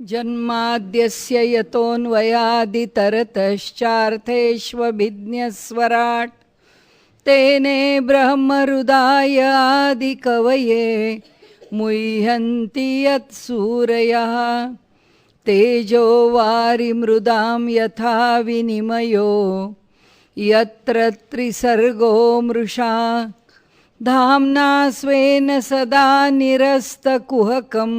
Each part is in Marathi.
जन्माद्यस्य यतोऽन्वयादितरतश्चार्थेष्वभिज्ञस्वराट् तेने ब्रह्महृदाय आदिकवये मुह्यन्ति यत्सूरयः तेजो वारिमृदां यथा विनिमयो यत्र त्रिसर्गो मृषा धाम्ना स्वेन सदा निरस्तकुहकं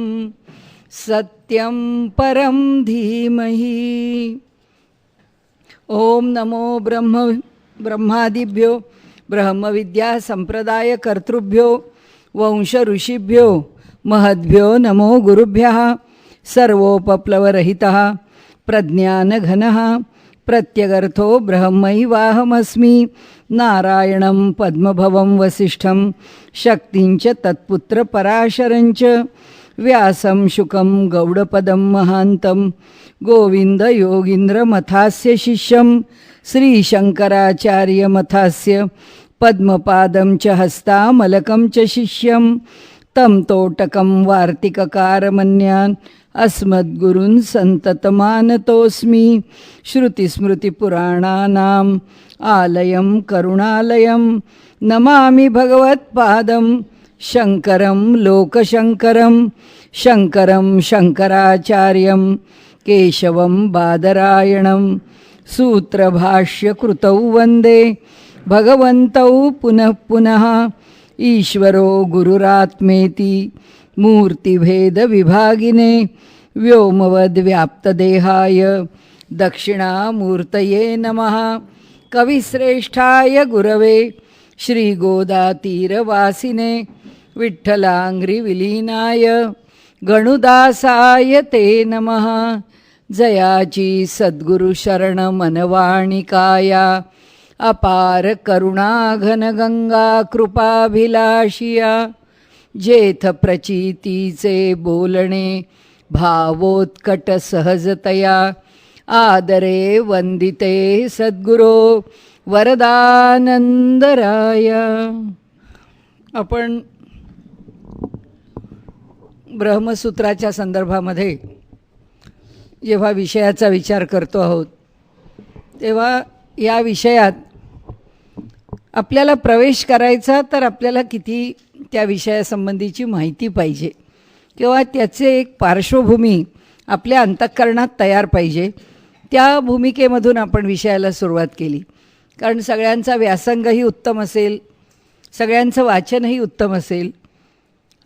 सत्यं परं धीमहि। ओम नमो ब्रह्मादिभ्यो ब्रह्मविद्या संप्रदाय कर्तृभ्यो वंश ऋषिभ्यो महद्भ्यो नमो गुरुभ्यः। सर्वोपप्लवरहितः प्रज्ञानघनः प्रत्यगर्थो ब्रह्मैवाहमस्मि। नारायणं पद्मभवं वसिष्ठं शक्तिंच तत्पुत्र पराशरंच व्यासं शुकं गौडपदं महान्तं गोविंद योगीन्द्रमथास्य शिष्यं श्रीशंकराचार्यमथास्य पद्मपादं च हस्तामलकं च शिष्यं तं तोटकं वार्तिककारमन्यान् अस्मद्गुरून् सन्ततमानतोऽस्मि। श्रुतिस्मृतिपुराणानाम् आलयं करुणालयं नमामि भगवत्पादं शङ्करं लोकशङ्करं शङ्करं शङ्कराचार्यं केशवं बादरायणं सूत्रभाष्यकृतौ वन्दे भगवन्तौ पुनः पुनः। ईश्वरो गुरुरात्मेति मूर्तिभेदविभागिने व्योमवद्व्याप्तदेहाय दक्षिणामूर्तये नमः। कविश्रेष्ठाय गुरवे श्रीगोदातीरवासिने विठ्ठलांघ्रिविलीनाय गणुदासाय ते नमः। जयाची सद्गुरुशरणमनवाणिकाया अपार करुणा घनगंगा कृपाभिलाषिया जेथ प्रचितीचे बोलणे भावोत्कट सहजतया आदरे वंदिते सद्गुरो वरदानंदराय। आपण ब्रह्मसूत्राच्या संदर्भामध्ये जेव्हा विषयाचा विचार करतो आहोत तेव्हा या विषयात आपल्याला प्रवेश करायचा तर आपल्याला किती त्या विषयासंबंधीची माहिती पाहिजे किंवा त्याचे एक पार्श्वभूमी आपल्या अंतःकरणात तयार पाहिजे. त्या भूमिकेमधून आपण विषयाला सुरुवात केली. कारण सगळ्यांचा व्यासंगही उत्तम असेल, सगळ्यांचं वाचनही उत्तम असेल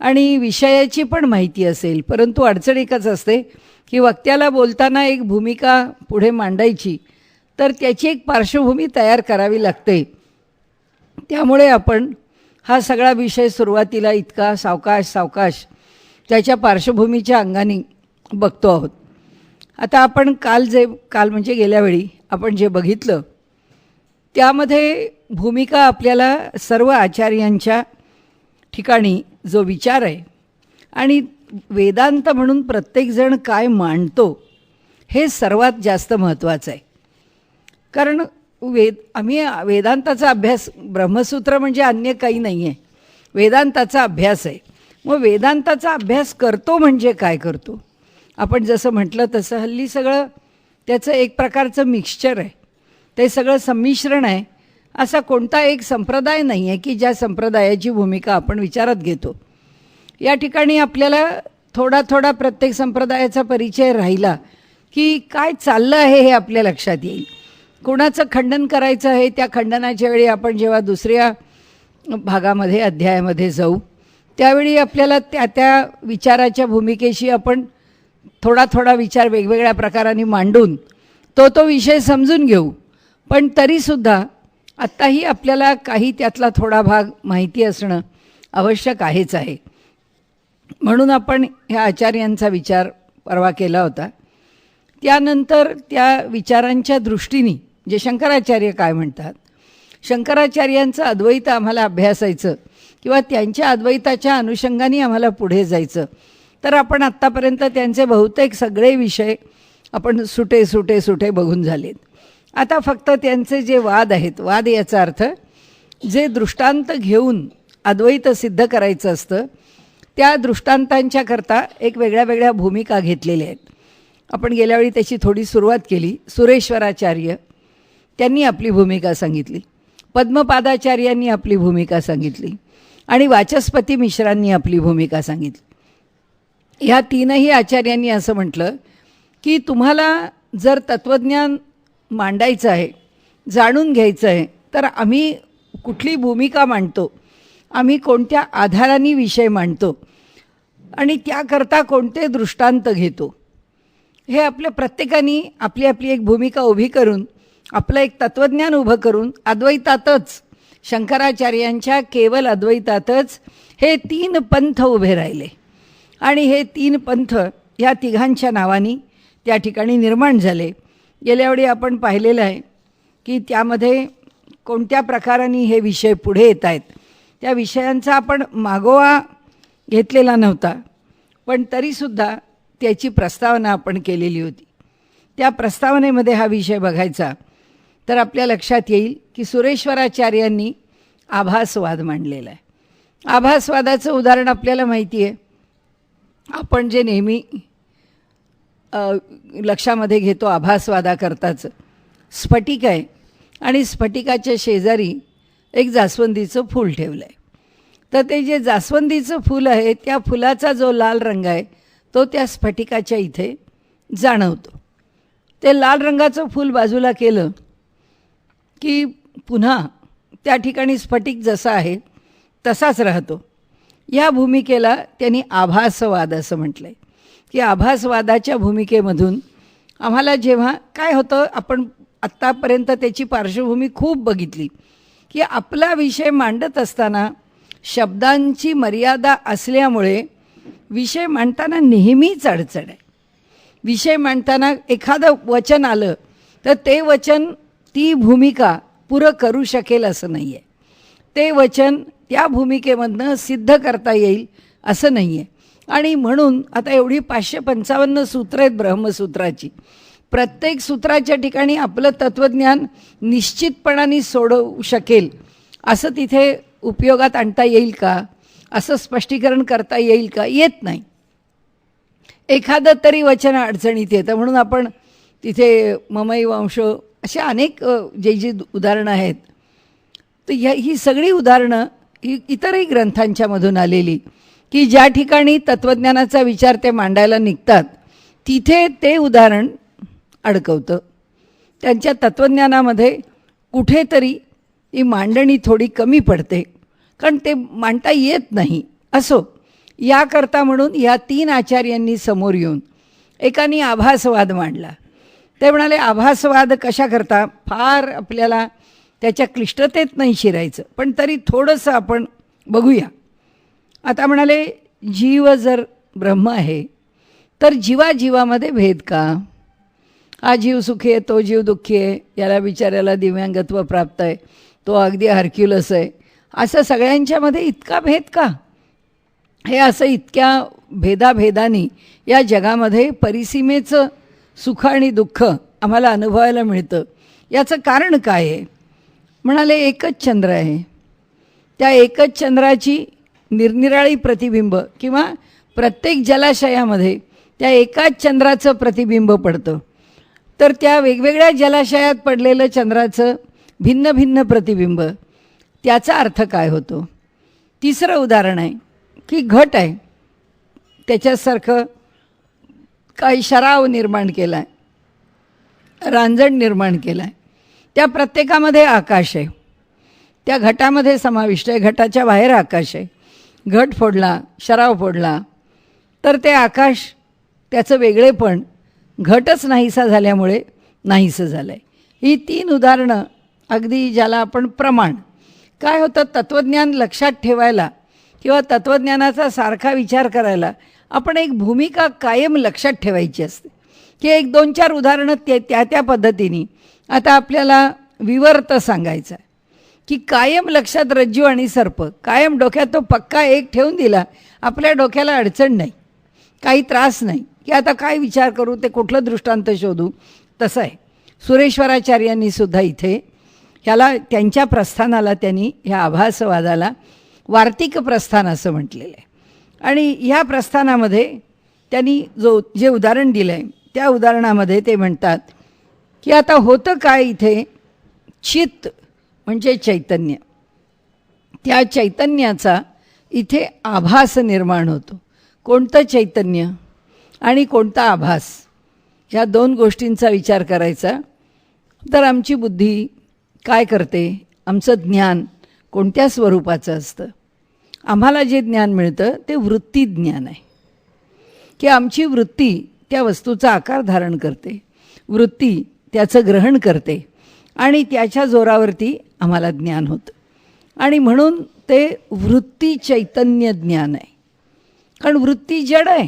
आणि विषयाची पण माहिती असेल, परंतु अडचण एकच असते की वक्त्याला बोलताना एक भूमिका पुढे मांडायची तर त्याची एक पार्श्वभूमी तयार करावी लागते. त्यामुळे आपण हा सगळा विषय सुरुवातीला इतका सावकाश त्याच्या पार्श्वभूमीच्या अंगाने बघतो आहोत. आता आपण काल म्हणजे गेल्या वेळी आपण जे बघितलं त्यामध्ये भूमिका आपल्याला सर्व आचार्यांच्या ठिकाणी जो विचार आहे आणि वेदांत म्हणून प्रत्येकजण काय मांडतो हे सर्वात जास्त महत्त्वाचं आहे. कारण आम्ही वेदांताचा अभ्यास, ब्रह्मसूत्र म्हणजे अन्य काही नाही आहे, वेदांताचा अभ्यास आहे. मग वेदांताचा अभ्यास करतो म्हणजे काय करतो? आपण जसं म्हटलं तसं हल्ली सगळं त्याचं एक प्रकारचं मिक्सचर आहे, ते सगळं संमिश्रण आहे. असा कोणता एक संप्रदाय नाही आहे की ज्या संप्रदायाची भूमिका आपण विचारात घेतो. या ठिकाणी आपल्याला थोडा प्रत्येक संप्रदायाचा परिचय राहिला की काय चाललं आहे हे आपल्या लक्षात येईल. कोणाचं खंडन करायचं आहे त्या खंडनाच्या वेळी आपण जेव्हा दुसऱ्या भागामध्ये अध्यायामध्ये जाऊ त्यावेळी आपल्याला त्या विचाराच्या भूमिकेशी आपण थोडा विचार वेगवेगळ्या प्रकाराने मांडून तो विषय समजून घेऊ. पण तरीसुद्धा आत्ताही आपल्याला काही त्यातला थोडा भाग माहिती असणं आवश्यक आहेच आहे. म्हणून आपण ह्या आचार्यांचा विचार परवा केला होता. त्यानंतर त्या विचारांच्या दृष्टीने जे शंकराचार्य काय म्हणतात, शंकराचार्यांचं अद्वैत आम्हाला अभ्यासायचं किंवा त्यांच्या अद्वैताच्या अनुषंगाने आम्हाला पुढे जायचं तर आपण आत्तापर्यंत त्यांचे बहुतेक सगळे विषय आपण सुटे बघून झालेत. आता फक्त त्यांचे जे वाद आहेत, वाद याचा अर्थ जे दृष्टांत घेऊन अद्वैत सिद्ध करायचं असतं त्या दृष्टांतांच्या करता एक वेगळ्या वेगळ्या भूमिका घेतलेल्या आहेत. आपण गेल्यावेळी त्याची थोडी सुरुवात केली. सुरेश्वराचार्य त्यांनी आपली भूमिका सांगितली, पद्मपादाचार्यांनी आपली भूमिका सांगितली आणि वाचस्पती मिश्रांनी आपली भूमिका सांगितली. ह्या तीनही आचार्यांनी असं म्हटलं की तुम्हाला जर तत्त्वज्ञान मांडायचं आहे, जाणून घ्यायचं आहे, तर आम्ही कुठली भूमिका मांडतो, आम्ही कोणत्या आधाराने विषय मांडतो आणि त्याकरता कोणते दृष्टांत घेतो, हे आपल्या प्रत्येकाने आपली आपली एक भूमिका उभी करून आपलं एक तत्त्वज्ञान उभं करून अद्वैतातच, शंकराचार्यांच्या केवळ अद्वैतातच हे 3 पंथ उभे राहिले. आणि हे 3 पंथ ह्या तिघांच्या नावानी त्या ठिकाणी निर्माण झाले. गेल्यावेळी आपण पाहिलेलं आहे की त्यामध्ये कोणत्या प्रकाराने हे विषय पुढे येत आहेत. त्या विषयांचा आपण मागोवा घेतलेला नव्हता, पण तरीसुद्धा त्याची प्रस्तावना आपण केलेली होती. त्या प्रस्तावनेमध्ये हा विषय बघायचा तर आपल्या लक्षात येईल की सुरेश्वराचार्यांनी आभासवाद मांडलेला आहे. आभासवादाचं उदाहरण आपल्याला माहिती आहे. आपण जे नेहमी लक्षामध्ये घेतो आभासवादाकरताचं स्फटिक आहे आणि स्फटिकाच्या शेजारी एक जास्वंदीचं फूल ठेवलं आहे. तर ते जे जास्वंदीचं फूल आहे त्या फुलाचा जो लाल रंग आहे तो त्या स्फटिकाच्या इथे जाणवतो. ते लाल रंगाचं फूल बाजूला केलं की पुन्हा त्या ठिकाणी स्फटिक जसा आहे तसाच राहतो. या भूमिकेला त्यांनी आभासवाद असं म्हटलं आहे की आभासवादाच्या भूमिकेमधून आम्हाला जेव्हा काय होतं, आपण आत्तापर्यंत त्याची पार्श्वभूमी खूप बघितली की आपला विषय मांडत असताना शब्दांची मर्यादा असल्यामुळे विषय मांडताना नेहमीच अडचण आहे. विषय मांडताना एखादं वचन आलं तर ते वचन ती भूमिका पुरं करू शकेल असं नाही आहे. ते वचन त्या भूमिकेमधनं सिद्ध करता येईल असं नाही आहे. आणि म्हणून आता एवढी 555 सूत्रं आहेत ब्रह्मसूत्राची. प्रत्येक सूत्राच्या ठिकाणी आपलं तत्त्वज्ञान निश्चितपणाने सोडवू शकेल असं तिथे उपयोगात आणता येईल का, असं स्पष्टीकरण करता येईल का, येत नाही. एखादं तरी वचन अडचणीत येतं. म्हणून आपण तिथे ममई वंश अशा अनेक जी उदाहरणं आहेत, तर ही सगळी उदाहरणं ही इतरही ग्रंथांच्यामधून आलेली की ज्या ठिकाणी तत्त्वज्ञानाचा विचार ते मांडायला निघतात तिथे ते उदाहरण अडकवतं. त्यांच्या तत्त्वज्ञानामध्ये कुठेतरी ही मांडणी थोडी कमी पडते, कारण ते मांडता येत नाही. असो, याकरता म्हणून या 3 आचार्यांनी समोर येऊन एकाने आभासवाद मांडला. ते म्हणाले आभासवाद कशा करता, फार आपल्याला त्याच्या क्लिष्टतेत नाही शिरायचं, पण तरी थोडंसं आपण बघूया. आता म्हणाले जीव जर ब्रह्म आहे तर जीवाजीवामध्ये भेद का, हा जीव सुखी आहे, तो जीव दुःखी आहे, याला बिचाऱ्याला दिव्यांगत्व प्राप्त आहे, तो अगदी हरक्युलस आहे, असं सगळ्यांच्यामध्ये इतका भेद का. हे असं इतक्या भेदाभेदानी या जगामध्ये परिसीमेचं सुख आणि दुःख आम्हाला अनुभवायला मिळतं. याचं कारण काय आहे. म्हणाले एकच चंद्र आहे, त्या एकच चंद्राची निरनिराळी प्रतिबिंब किंवा प्रत्येक जलाशयामध्ये त्या एकाच चंद्राचं प्रतिबिंब पडतं. तर त्या वेगवेगळ्या जलाशयात पडलेलं चंद्राचं भिन्न भिन्न प्रतिबिंब, त्याचा अर्थ काय होतो. तिसरं उदाहरण आहे की घट आहे, त्याच्यासारखं काही शराव निर्माण केला आहे, रांजण निर्माण केला आहे. त्या प्रत्येकामध्ये आकाश आहे, त्या घटामध्ये समाविष्ट आहे, घटाच्या बाहेर आकाश आहे. घट फोडला, शराव फोडला तर ते आकाश, त्याचं वेगळेपण घटच नाहीसा झाल्यामुळे नाहीसं झालं आहे. ही 3 उदाहरणं अगदी ज्याला आपण प्रमाण काय होतं, तत्त्वज्ञान लक्षात ठेवायला किंवा तत्त्वज्ञानाचा सारखा विचार करायला आपण एक भूमिका कायम लक्षात ठेवायची असते की 1-2-4 उदाहरणं त्या पद्धतीने. आता आपल्याला विवर्त सांगायचं आहे की कायम लक्षात रज्जू आणि सर्प, कायम डोक्यात तो पक्का एक ठेवून दिला, आपल्या डोक्याला अडचण नाही, काही त्रास नाही की आता काय विचार करू, ते कुठलं दृष्टांत शोधू. तसं आहे. सुरेश्वराचार्यांनी सुद्धा इथे ह्याला त्यांच्या प्रस्थानाला त्यांनी ह्या आभासवादाला वार्तिक प्रस्थान असं म्हटलेलं आहे. आणि ह्या प्रस्थानामध्ये त्यांनी जे उदाहरण दिलं आहे त्या उदाहरणामध्ये ते म्हणतात की आता होतं काय इथे, चित्त म्हणजे चैतन्य, त्या चैतन्याचा इथे आभास निर्माण होतो. कोणतं चैतन्य आणि कोणता आभास, ह्या दोन गोष्टींचा विचार करायचा. तर आमची बुद्धी काय करते, आमचं ज्ञान कोणत्या स्वरूपाचं असतं. आम्हाला जे ज्ञान मिळतं ते वृत्ती ज्ञान आहे, की आमची वृत्ती त्या वस्तूचा आकार धारण करते, वृत्ती त्याचं ग्रहण करते आणि त्याच्या जोरावरती आम्हाला ज्ञान होतं. आणि म्हणून ते वृत्ती चैतन्य ज्ञान आहे. कारण वृत्ती जड आहे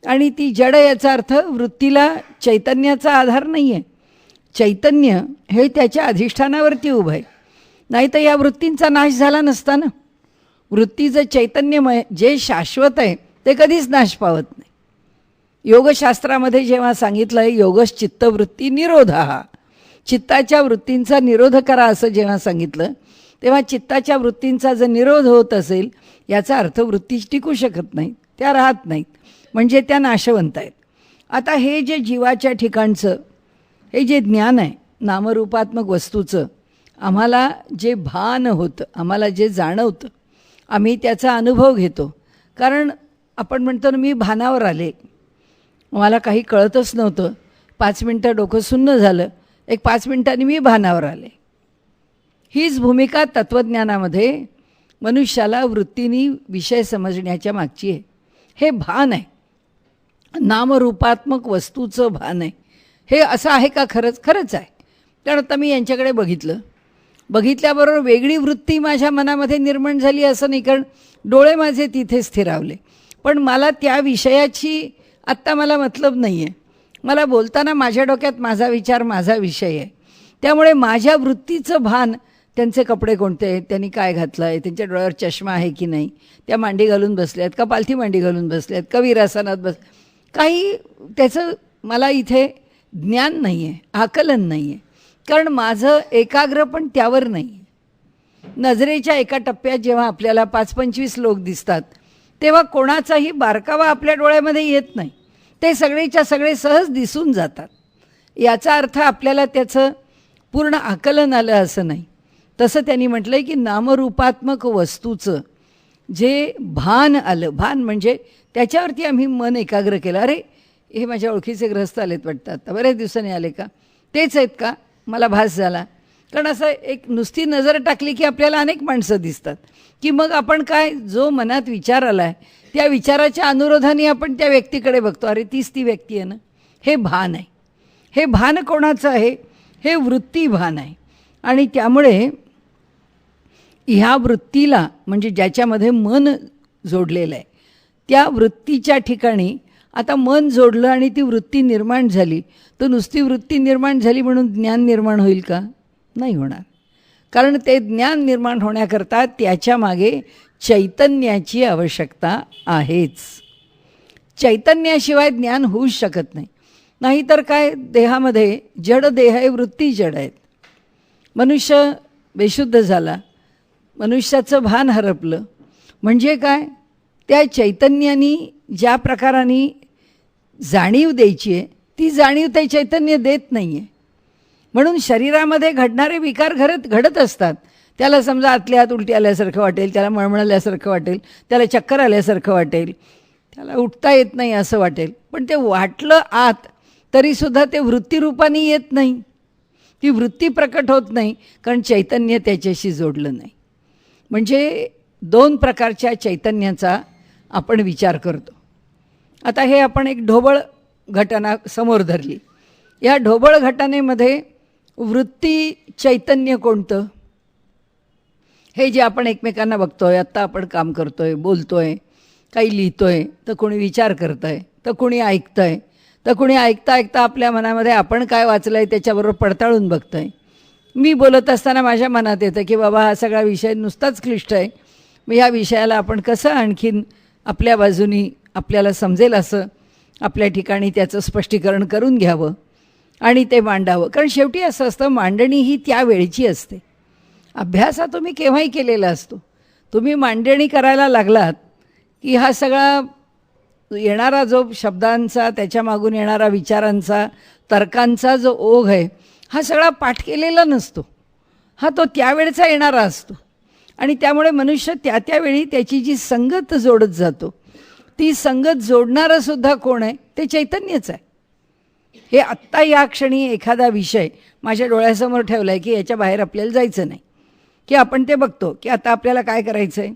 आणि ती जड याचा अर्थ वृत्तीला चैतन्याचा आधार नाही आहे. चैतन्य हे त्याच्या अधिष्ठानावरती उभं आहे, नाही तर या वृत्तींचा नाश झाला नसता ना. वृत्तीचं चैतन्यमय जे शाश्वत आहे ते कधीच नाश पावत नाही. योगशास्त्रामध्ये जेव्हा सांगितलं आहे योगश्चित्तवृत्ती निरोधा, चित्ताच्या वृत्तींचा निरोध करा असं जेव्हा सांगितलं, तेव्हा चित्ताच्या वृत्तींचा जर निरोध होत असेल याचा अर्थ वृत्ती टिकू शकत नाहीत, त्या राहत नाहीत, म्हणजे त्या नाशवंत आहेत. आता हे जे जीवाच्या ठिकाणचं हे जे ज्ञान आहे नामरूपात्मक वस्तूचं, आम्हाला जे भान होतं, आम्हाला जे जाणवतं, आम्ही त्याचा अनुभव घेतो. कारण आपण म्हणतो ना, मी भानावर आले, मला काही कळतच नव्हतं, 5 मिनटं डोकं सुन्न झालं, एक 5 मिनटांनी मी भानावर आले. हीच भूमिका तत्त्वज्ञानामध्ये मनुष्याला वृत्तीनी विषय समजण्याच्या मागची आहे. हे भान आहे, नामरूपात्मक वस्तूचं भान आहे. हे असं आहे का? खरंच खरंच आहे. कारण आता मी यांच्याकडे बघितल्याबरोबर वेगळी वृत्ती माझ्या मनामध्ये निर्माण झाली असं नाही, कारण डोळे माझे तिथे स्थिरावले. पण मला त्या विषयाची आत्ता मला मतलब नाही आहे. मला बोलताना माझ्या डोक्यात माझा विचार, माझा विषय आहे. त्यामुळे माझ्या वृत्तीचं भान, त्यांचे कपडे कोणते आहेत, त्यांनी काय घातलं आहे, त्यांच्या डोळ्यावर चष्मा आहे की नाही, त्या मांडी घालून बसले आहेत का, पालथी मांडी घालून बसले आहेत का, वीरासनात काही त्याचं मला इथे ज्ञान नाही आहे, आकलन नाही आहे. कारण माझं एकाग्र पण त्यावर नाही आहे. नजरेच्या एका टप्प्यात जेव्हा आपल्याला 5-25 लोक दिसतात तेव्हा कोणाचाही बारकावा आपल्या डोळ्यामध्ये येत नाही, ते सगळेच्या सगळे सहज दिसून जातात. याचा अर्थ आपल्याला त्याचं पूर्ण आकलन आलं असं नाही. तसं त्यांनी म्हटलं आहे की नामरूपात्मक वस्तूचं जे भान आलं, भान म्हणजे त्याच्यावरती आम्ही मन एकाग्र केलं. अरे हे माझ्या ओळखीचे ग्रस्त आलेत वाटतं, आता बऱ्याच दिवसांनी आले का, तेच आहेत का, मला भास झाला. कारण असं एक नुसती नजर टाकली की आपल्याला अनेक माणसं दिसतात, की मग आपण काय, जो मनात विचार आला आहे त्या विचाराच्या अनुरोधाने आपण त्या व्यक्तीकडे बघतो, अरे तीच ती व्यक्ती आहे ना. हे भान आहे. हे भान कोणाचं आहे? हे वृत्ती भान आहे. आणि त्यामुळे ह्या वृत्तीला, म्हणजे ज्याच्यामध्ये मन जोडलेलं आहे त्या वृत्तीच्या ठिकाणी आता मन जोडलं आणि ती वृत्ती निर्माण झाली, तर नुसती वृत्ती निर्माण झाली म्हणून ज्ञान निर्माण होईल का? नाही होणार. कारण ते ज्ञान निर्माण होण्याकरता त्याच्या मागे चैतन्याची आवश्यकता आहेच. चैतन्याशिवाय ज्ञान होऊच शकत नाही. नाहीतर काय, देहामध्ये जड देह आहे, वृत्ती जड आहेत. मनुष्य बेशुद्ध झाला, मनुष्याचं भान हरपलं म्हणजे काय, त्या चैतन्यानी ज्या प्रकाराने जाणीव द्यायची आहे ती जाणीव ते चैतन्य देत नाही आहे. म्हणून शरीरामध्ये घडणारे विकार घडत असतात. त्याला समजा आतल्या आत उलटी आल्यासारखं वाटेल, त्याला मळमळल्यासारखं वाटेल, त्याला चक्कर आल्यासारखं वाटेल, त्याला उठता येत नाही असं वाटेल. पण ते वाटलं आत तरीसुद्धा ते वृत्तीरूपाने येत नाही, ती वृत्ती प्रकट होत नाही, कारण चैतन्य त्याच्याशी जोडलं नाही. म्हणजे 2 प्रकारच्या चैतन्याचा आपण विचार करतो. आता हे आपण एक ढोबळ घटना समोर धरली. या ढोबळ घटनेमध्ये वृत्ती चैतन्य कोणतं? हे जे आपण एकमेकांना बघतोय, आत्ता आपण काम करतोय, बोलतोय, काही लिहितोय, तर कोणी विचार करतंय, तर कोणी ऐकतंय, तर कोणी ऐकता ऐकता आपल्या मनामध्ये आपण काय वाचलं आहे त्याच्याबरोबर पडताळून बघतंय. मी बोलत असताना माझ्या मनात येतं की बाबा हा सगळा विषय नुसताच क्लिष्ट आहे, मग ह्या विषयाला आपण कसं आणखीन आपल्या बाजूनी आपल्याला समजेल असं आपल्या ठिकाणी त्याचं स्पष्टीकरण करून घ्यावं आणि ते मांडावं. कारण शेवटी असं असतं, मांडणी ही त्या वेळची असते. अभ्यास हा तुम्ही केव्हाही केलेला असतो. तुम्ही मांडणी करायला लागलात की हा सगळा येणारा जो शब्दांचा, त्याच्या मागून येणारा विचारांचा, तर्कांचा जो ओघ आहे, हा सगळा पाठ केलेला नसतो. हा तो त्यावेळचा येणारा असतो. आणि त्यामुळे मनुष्य त्या त्यावेळी त्याची जी संगत जोडत जातो, ती संगत जोडणारं सुद्धा कोण आहे? ते चैतन्यच आहे. हे आत्ता या क्षणी एखादा विषय माझ्या डोळ्यासमोर ठेवला आहे की याच्या बाहेर आपल्याला जायचं नाही, की आपण ते बघतो की आता आपल्याला काय करायचं आहे,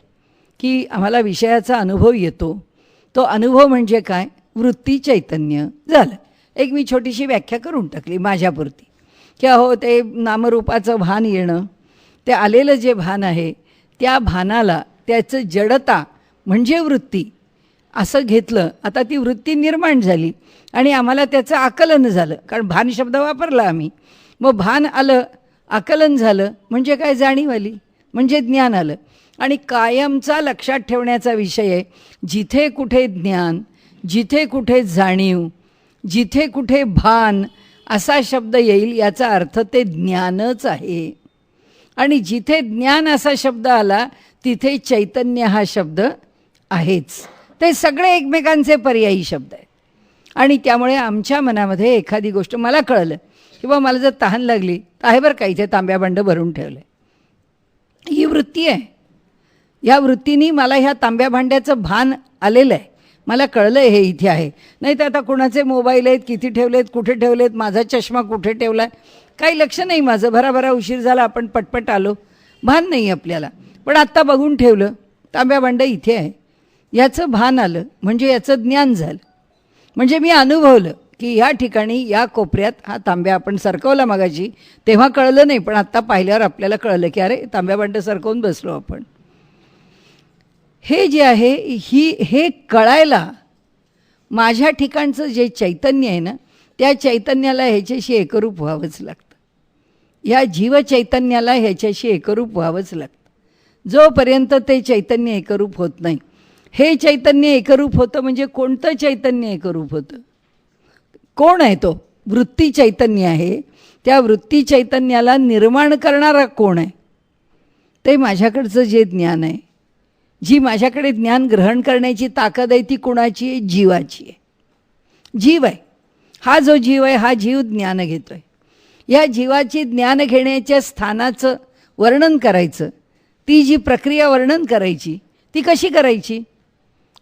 की आम्हाला विषयाचा अनुभव येतो. तो अनुभव म्हणजे काय? वृत्ती चैतन्य झालं. एक मी छोटीशी व्याख्या करून टाकली माझ्यापुरती, की अहो ते नामरूपाचं भान येणं, ते आलेलं जे भान आहे त्या भानाला त्याचं जडता म्हणजे वृत्ती असं घेतलं. आता ती वृत्ती निर्माण झाली आणि आम्हाला त्याचं आकलन झालं, कारण भान शब्द वापरला आम्ही. मग भान आलं, आकलन झालं, म्हणजे काय? जाणीव आली, म्हणजे ज्ञान आलं. आणि कायमचा लक्षात ठेवण्याचा विषय आहे. जिथे कुठे ज्ञान, जिथे कुठे जाणीव, जिथे कुठे भान असा शब्द येईल याचा अर्थ ते ज्ञानच आहे. आणि जिथे ज्ञान असा शब्द आला तिथे चैतन्य हा शब्द आहेच. ते सगळे एकमेकांचे पर्यायी शब्द आहेत. आणि त्यामुळे आमच्या मनामध्ये एखादी गोष्ट मला कळलं किंवा मला जर तहान लागली तर आहे बरं का, इथे तांब्याभांडं भरून ठेवलं, ही वृत्ती आहे. या वृत्तीने मला ह्या तांब्या भांड्याचं भान आलेलं आहे, मला कळलं हे इथे आहे. नाही तर आता कुणाचे मोबाईल आहेत, किती ठेवलेत, कुठे ठेवलेत, माझा चष्मा कुठे ठेवला आहे, काही लक्ष नाही माझं. भराभरा उशीर झाला, आपण पटपट आलो, भान नाही आपल्याला. पण आत्ता बघून ठेवलं तांब्या भांडं इथे आहे, याचं भान आलं म्हणजे याचं ज्ञान झालं. म्हणजे मी अनुभवलं की या ठिकाणी या कोपऱ्यात हा तांब्या आपण सरकवला मगाशी, तेव्हा कळलं नाही, पण आत्ता पाहिल्यावर आपल्याला कळलं की अरे तांब्या भांडं सरकवून बसलो आपण. हे जे आहे हे कळायला माझ्या ठिकाणचं जे चैतन्य आहे ना, त्या चैतन्याला ह्याच्याशी एकरूप व्हावंच लागतं. या जीवचैतन्याला ह्याच्याशी एकरूप व्हावंच लागतं. जोपर्यंत ते चैतन्य एकरूप होत नाही, हे चैतन्य एकरूप होतं म्हणजे कोणतं चैतन्य एकरूप होतं? कोण आहे तो? वृत्ती चैतन्य आहे. त्या वृत्ती चैतन्याला निर्माण करणारा कोण आहे? ते माझ्याकडचं जे ज्ञान आहे, जी माझ्याकडे ज्ञान ग्रहण करण्याची ताकद आहे, ती कुणाची आहे? जीवाची आहे. जीव आहे. हा जो जीव आहे, हा जीव ज्ञान घेतो आहे. या जीवाची ज्ञान घेण्याच्या स्थानाचं वर्णन करायचं, ती जी प्रक्रिया वर्णन करायची, ती कशी करायची?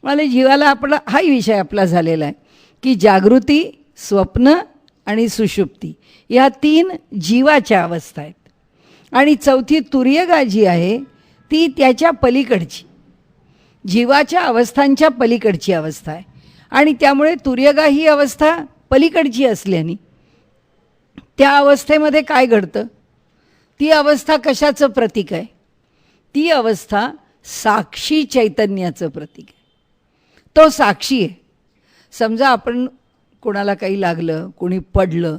मला जीवाला आपला हाही विषय आपला झालेला आहे की जागृती, स्वप्न आणि सुषुप्ती या 3 जीवाच्या अवस्था आहेत. आणि चौथी तुर्यगा जी आहे ती त्याच्या पलीकडची, जीवाच्या अवस्थांच्या पलीकडची अवस्था आहे. आणि त्यामुळे तुर्यगा ही अवस्था पलीकडची असल्याने त्या अवस्थेमध्ये काय घडतं? ती अवस्था कशाचं प्रतीक आहे? ती अवस्था साक्षी चैतन्याचं प्रतीक आहे. तो साक्षी आहे. समजा आपण कोणाला काही लागलं, कोणी पडलं,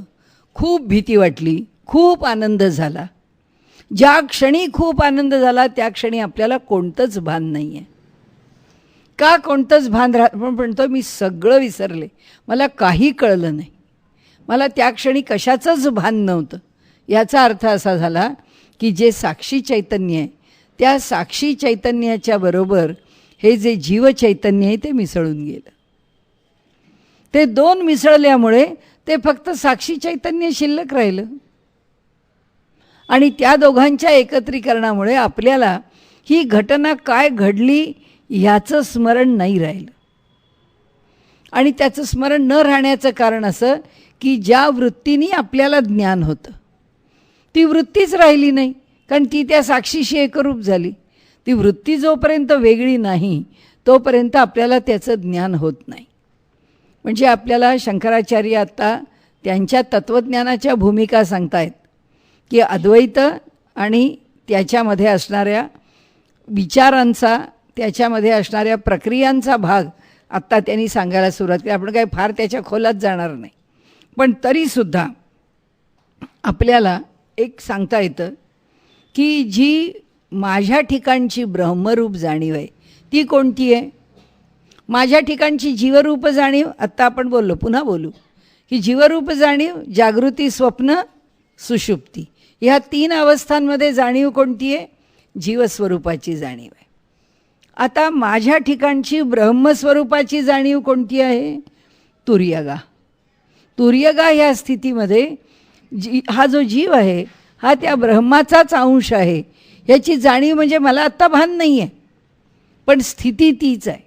खूप भीती वाटली, खूप आनंद झाला. ज्या क्षणी खूप आनंद झाला त्या क्षणी आपल्याला कोणतंच भान नाही आहे. का कोणतंच भान म्हणतो मी सगळं विसरले, मला काही कळलं नाही, मला त्या क्षणी कशाचंच भान नव्हतं. याचा अर्थ असा झाला की जे साक्षी चैतन्य आहे त्या साक्षी चैतन्याच्या बरोबर हे जे जीवचैतन्य आहे ते मिसळून गेलं. ते 2 मिसळल्यामुळे ते फक्त साक्षी चैतन्य शिल्लक राहिलं. आणि त्या दोघांच्या एकत्रीकरणामुळे आपल्याला ही घटना काय घडली ह्याचं स्मरण नाही राहिलं. आणि त्याचं स्मरण न राहण्याचं कारण असं की ज्या वृत्तीने आपल्याला ज्ञान होतं ती वृत्तीच राहिली नाही, कारण ती त्या साक्षीशी एकरूप झाली. ती वृत्ती जोपर्यंत वेगळी नाही तोपर्यंत आपल्याला त्याचं ज्ञान होत नाही. म्हणजे आपल्याला शंकराचार्य आत्ता त्यांच्या तत्त्वज्ञानाच्या भूमिका सांगतायत की अद्वैत आणि त्याच्यामध्ये असणाऱ्या विचारांचा, त्याच्यामध्ये असणाऱ्या प्रक्रियांचा भाग आत्ता त्यांनी सांगायला सुरुवात केली. आपण काही फार त्याच्या खोलात जाणार नाही, पण तरीसुद्धा आपल्याला एक सांगता येतं की जी माझ्या ठिकाणची ब्रह्मरूप जाणीव आहे ती कोणती आहे? माझ्या ठिकाणची जीवरूप जाणीव, आत्ता आपण बोललो, पुन्हा बोलू की जीवरूप जाणीव, जागृती, स्वप्न, सुषुप्ती ह्या 3 अवस्थांमध्ये जाणीव कोणती आहे? जीवस्वरूपाची जाणीव आहे. आता माझ्या ठिकाणची ब्रह्मस्वरूपाची जाणीव कोणती आहे? तुर्यगा. तुर्यगा ह्या स्थितीमध्ये हा जो जीव आहे हा त्या ब्रह्माचाच अंश आहे याची जाणीव म्हणजे मला आत्ता भान नाही आहे, पण स्थिती तीच आहे.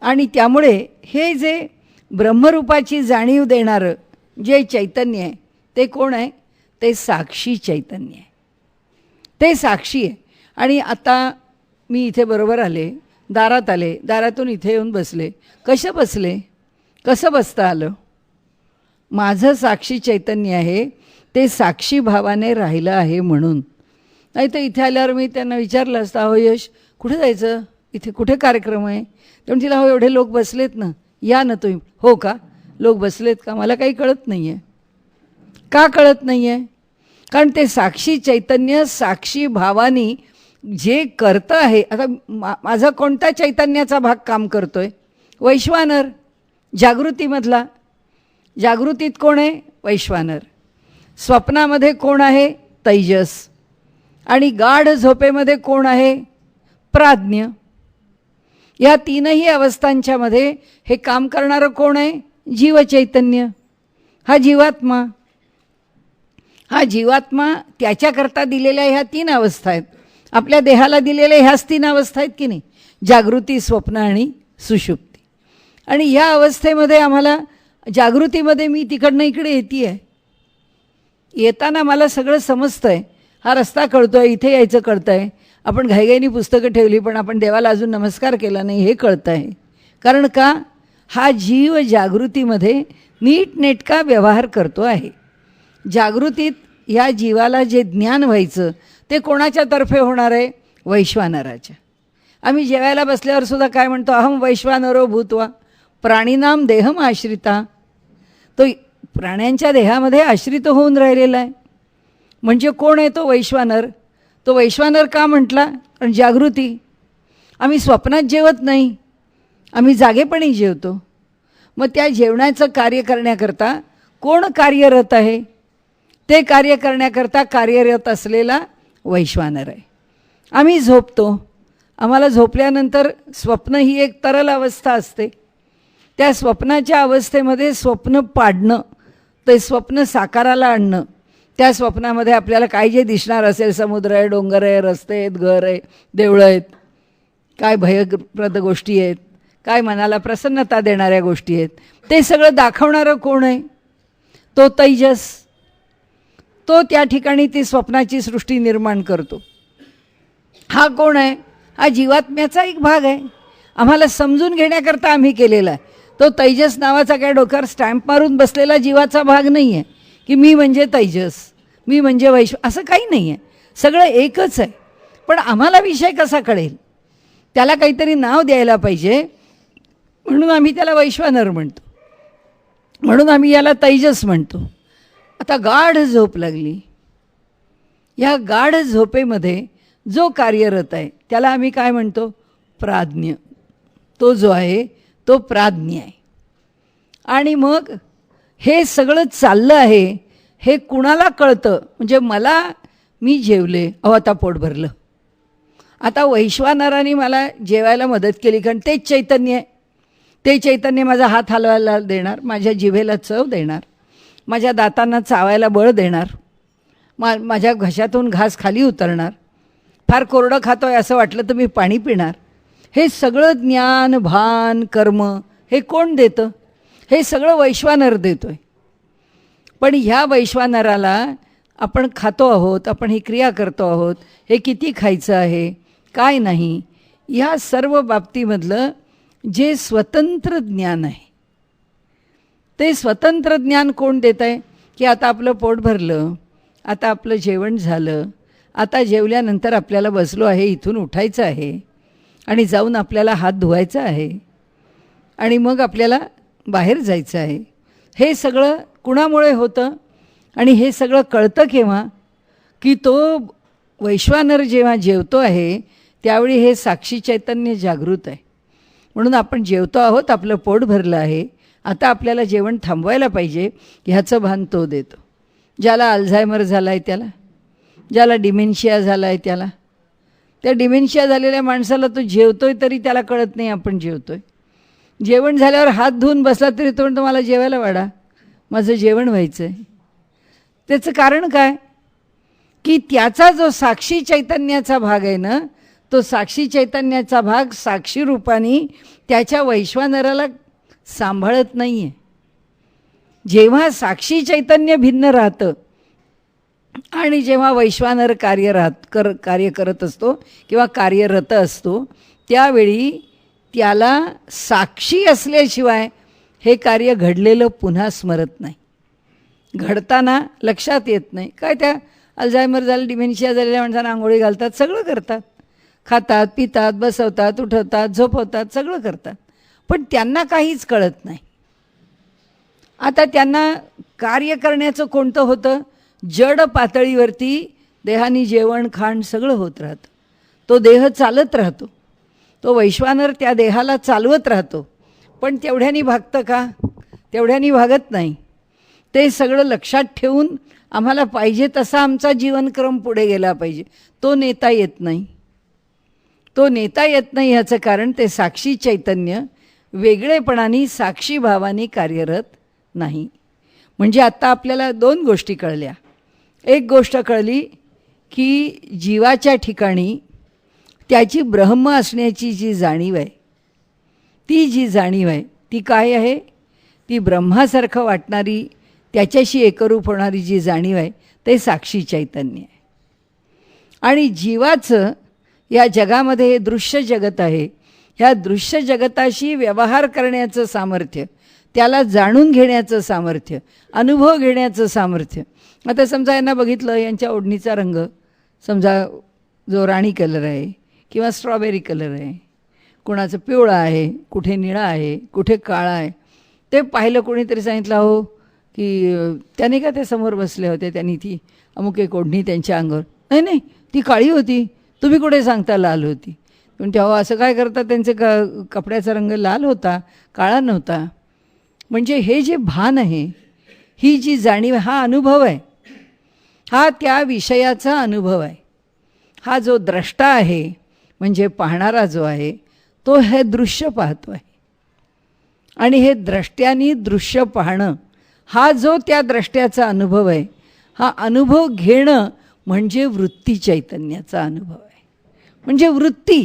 आणि त्यामुळे हे जे ब्रह्मरूपाची जाणीव देणारं जे चैतन्य आहे ते कोण आहे? ते साक्षी चैतन्य आहे. ते साक्षी आहे. आणि आता मी इथे बरोबर आले, दारात आले, दारातून इथे येऊन बसले. कसं बसले? कसं बसता आलं? माझं साक्षी चैतन्य आहे ते साक्षी भावाने राहिलं आहे म्हणून. नाही तर इथे आल्यावर मी त्यांना विचारलं असतं, अहो यश कुठे जायचं, इथे कुठे कार्यक्रम आहे? तेव्हा तिला, हो एवढे लोक बसलेत ना, या ना तुम्ही. हो का, लोक बसलेत का? मला काही कळत नाही आहे. का कळत नाही आहे? कारण ते साक्षी चैतन्य साक्षी भावानी जे करतं आहे. आता माझा कोणत्या चैतन्याचा भाग काम करतो आहे? वैश्वानर, जागृतीमधला. जागृतीत कोण आहे? वैश्वानर. स्वप्नामध्ये कोण आहे? तैजस. आणि गाढ झोपेमध्ये कोण आहे? प्राज्ञ. या तीनही अवस्थांच्यामध्ये हे काम करणारं कोण आहे? जीवचैतन्य. हा जीवात्मा. हा जीवात्मा त्याच्याकरता दिलेल्या ह्या 3 अवस्था आहेत. आपल्या देहाला दिलेल्या ह्याच 3 अवस्था आहेत की नाही? जागृती, स्वप्न आणि सुषुप्ती. आणि ह्या अवस्थेमध्ये आम्हाला जागृतीमध्ये मी तिकडनं इकडे येते आहे. येताना मला सगळं समजतं आहे. हा रस्ता कळतो आहे, इथे यायचं कळतं आहे. आपण घाईघाईनी पुस्तकं ठेवली पण आपण देवाला अजून नमस्कार केला नाही हे कळतं आहे. कारण का? हा जीव जागृतीमध्ये नीटनेटका व्यवहार करतो आहे. जागृतीत या जीवाला जे ज्ञान व्हायचं ते कोणाच्या तर्फे होणार आहे? वैश्वानराच्या. आम्ही जेवायला बसल्यावर सुद्धा काय म्हणतो? अहम वैश्वानरो भूत्वा प्राणीनाम देहम आश्रिता. तो प्राण्यांच्या देहामध्ये आश्रित होऊन राहिलेला आहे. म्हणजे कोण आहे तो वैश्वानर? तो वैश्वानर का म्हटला? कारण जागृती. आम्ही स्वप्नात जेवत नाही, आम्ही जागेपणी जेवतो. मग त्या जेवणाचं कार्य करण्याकरता कोण कार्यरत आहे? ते कार्य करण्याकरता कार्यरत असलेला वैश्वानर आहे. आम्ही झोपतो. आम्हाला झोपल्यानंतर स्वप्न ही एक तरल अवस्था असते. त्या स्वप्नाच्या अवस्थेमध्ये स्वप्न पाडणं, ते स्वप्न साकाराला आणणं. त्या स्वप्नामध्ये आपल्याला काय जे दिसणार असेल, समुद्र आहे, डोंगर आहे, रस्ते आहेत, घर आहे, देवळं आहेत, काय भयप्रद गोष्टी आहेत, काय मनाला प्रसन्नता देणाऱ्या गोष्टी आहेत, ते सगळं दाखवणारं कोण आहे? तो तैजस. तो त्या ठिकाणी ती स्वप्नाची सृष्टी निर्माण करतो. हा कोण आहे? हा जीवात्म्याचा एक भाग आहे. आम्हाला समजून घेण्याकरता आम्ही केलेला आहे. तो तैजस नावाचा काय डोक्यावर स्टॅम्प मारून बसलेला जीवाचा भाग नाही आहे की मी म्हणजे तैजस, मी म्हणजे असं काही नाही आहे. सगळं एकच आहे. पण आम्हाला विषय कसा कळेल? त्याला काहीतरी नाव द्यायला पाहिजे. म्हणून आम्ही त्याला वैश्वानर म्हणतो, म्हणून आम्ही याला तैजस म्हणतो. आता गाढ झोप लागली. या गाढ झोपेमध्ये जो कार्यरत आहे त्याला आम्ही काय म्हणतो? प्राज्ञ. तो जो आहे तो प्राज्ञ आहे. आणि मग हे सगळं चाललं आहे हे कुणाला कळतं? म्हणजे मला, मी जेवले, अहो आता पोट भरलं. आता वैश्वानराने मला जेवायला मदत केली कारण तेच चैतन्य आहे. ते चैतन्य माझा हात हलवायला देणार, माझ्या जिभेला चव देणार, माझ्या दातांना चावायला बळ देणार, माझ्या घशातून घास खाली उतरणार. फार कोरडं खातो आहे असं वाटलं तर मी पाणी पिणार. हे सगळं ज्ञान, भान, कर्म हे कोण देतं? हे सगळं वैश्वानर देतो आहे. पण ह्या वैश्वानराला आपण खातो आहोत, आपण ही क्रिया करतो आहोत, हे किती खायचं आहे, काय नाही, ह्या सर्व बाबतीमधलं जे स्वतंत्र ज्ञान आहे ते स्वतंत्र ज्ञान कोण देत आहे? की आता आपलं पोट भरलं, आता आपलं जेवण झालं, आता जेवल्यानंतर आपल्याला बसलो आहे, इथून उठायचं आहे आणि जाऊन आपल्याला हात धुवायचा आहे आणि मग आपल्याला बाहेर जायचं आहे. हे सगळं कुणामुळे होतं? आणि हे सगळं कळतं केव्हा? की तो वैश्वानर जेव्हा जेवतो आहे त्यावेळी हे साक्षी चैतन्य जागृत आहे. म्हणून आपण जेवतो आहोत, आपलं पोट भरलं आहे, आता आपल्याला जेवण थांबवायला पाहिजे ह्याचं भान तो देतो. ज्याला अल्झायमर झाला आहे त्याला, ज्याला डिमेन्शिया झाला आहे त्याला, त्या डिमेन्शिया झालेल्या माणसाला तो जेवतोय तरी त्याला कळत नाही आपण जेवतोय. जेवण झाल्यावर हात धुवून बसला तरी तो म्हणतो मला जेवायला वाढा, माझं जेवण व्हायचं आहे. त्याचं कारण काय की त्याचा जो साक्षी चैतन्याचा भाग आहे ना, तो साक्षी चैतन्याचा भाग साक्षी रूपाने त्याच्या वैश्वानराला सांभाळत नाही आहे. जेव्हा साक्षी चैतन्य भिन्न राहतं आणि जेव्हा वैश्वानर कार्य करत असतो किंवा कार्यरत असतो, त्यावेळी त्याला साक्षी असल्याशिवाय हे कार्य घडलेलं पुन्हा स्मरत नाही, घडताना लक्षात येत नाही. काय त्या अल्झायमर झालं, डिमेन्शिया झालेल्या माणसांना आंघोळी घालतात, सगळं करतात, खातात पितात बसवतात उठवतात झोपवतात, सगळं करतात, पण त्यांना काहीच कळत नाही. आता त्यांना कार्य करण्याचं कोणतं होतं, जड पातळीवरती देहानी जेवण खाण सगळं होत राहतं, तो देह चालत राहतो, तो वैश्वानर त्या देहाला चालवत राहतो, पण तेवढ्यानी भागतं का, तेवढ्यानी भागत नाही. ते सगळं लक्षात ठेवून आम्हाला पाहिजे तसा आमचा जीवनक्रम पुढे गेला पाहिजे, तो नेता येत नाही. तो नेता येत नाही ह्याचं कारण ते साक्षी चैतन्य वेगळेपणाने साक्षी भावाने कार्यरत नाही. म्हणजे आत्ता आपल्याला दोन गोष्टी कळल्या. एक गोष्ट कळली की जीवाच्या ठिकाणी त्याची ब्रह्म असण्याची जी जाणीव आहे, ती जी जाणीव आहे ती काय आहे, ती ब्रह्मासारखं वाटणारी, त्याच्याशी एकरूप होणारी जी जाणीव आहे ते साक्षी चैतन्य आहे. आणि जीवाचं या जगामध्ये हे दृश्य जगत आहे, ह्या दृश्य जगताशी व्यवहार करण्याचं सामर्थ्य, त्याला जाणून घेण्याचं सामर्थ्य, अनुभव घेण्याचं सामर्थ्य. आता समजा यांना बघितलं, यांच्या ओढणीचा रंग समजा जो राणी कलर आहे किंवा स्ट्रॉबेरी कलर आहे, कोणाचं पिवळा आहे, कुठे निळा आहे, कुठे काळा आहे, ते पाहिलं कोणीतरी सांगितलं हो की त्याने का ते समोर बसले होते, त्यांनी ती अमुक एक ओढणी त्यांच्या अंगावर, नाही नाही ती काळी होती, तुम्ही कुठे सांगता लाल होती. पण तेव्हा असं काय करतात, त्यांचे कपड्याचा रंग लाल होता, काळा नव्हता. म्हणजे हे जे भान आहे, ही जी जाणीव, हा अनुभव आहे, हा त्या विषयाचा अनुभव आहे. हा जो द्रष्टा आहे म्हणजे पाहणारा जो आहे तो हे दृश्य पाहतो आहे, आणि हे द्रष्ट्यानी दृश्य पाहणं हा जो त्या द्रष्ट्याचा अनुभव आहे, हा अनुभव घेणं म्हणजे वृत्ती चैतन्याचा अनुभव आहे. म्हणजे वृत्ती,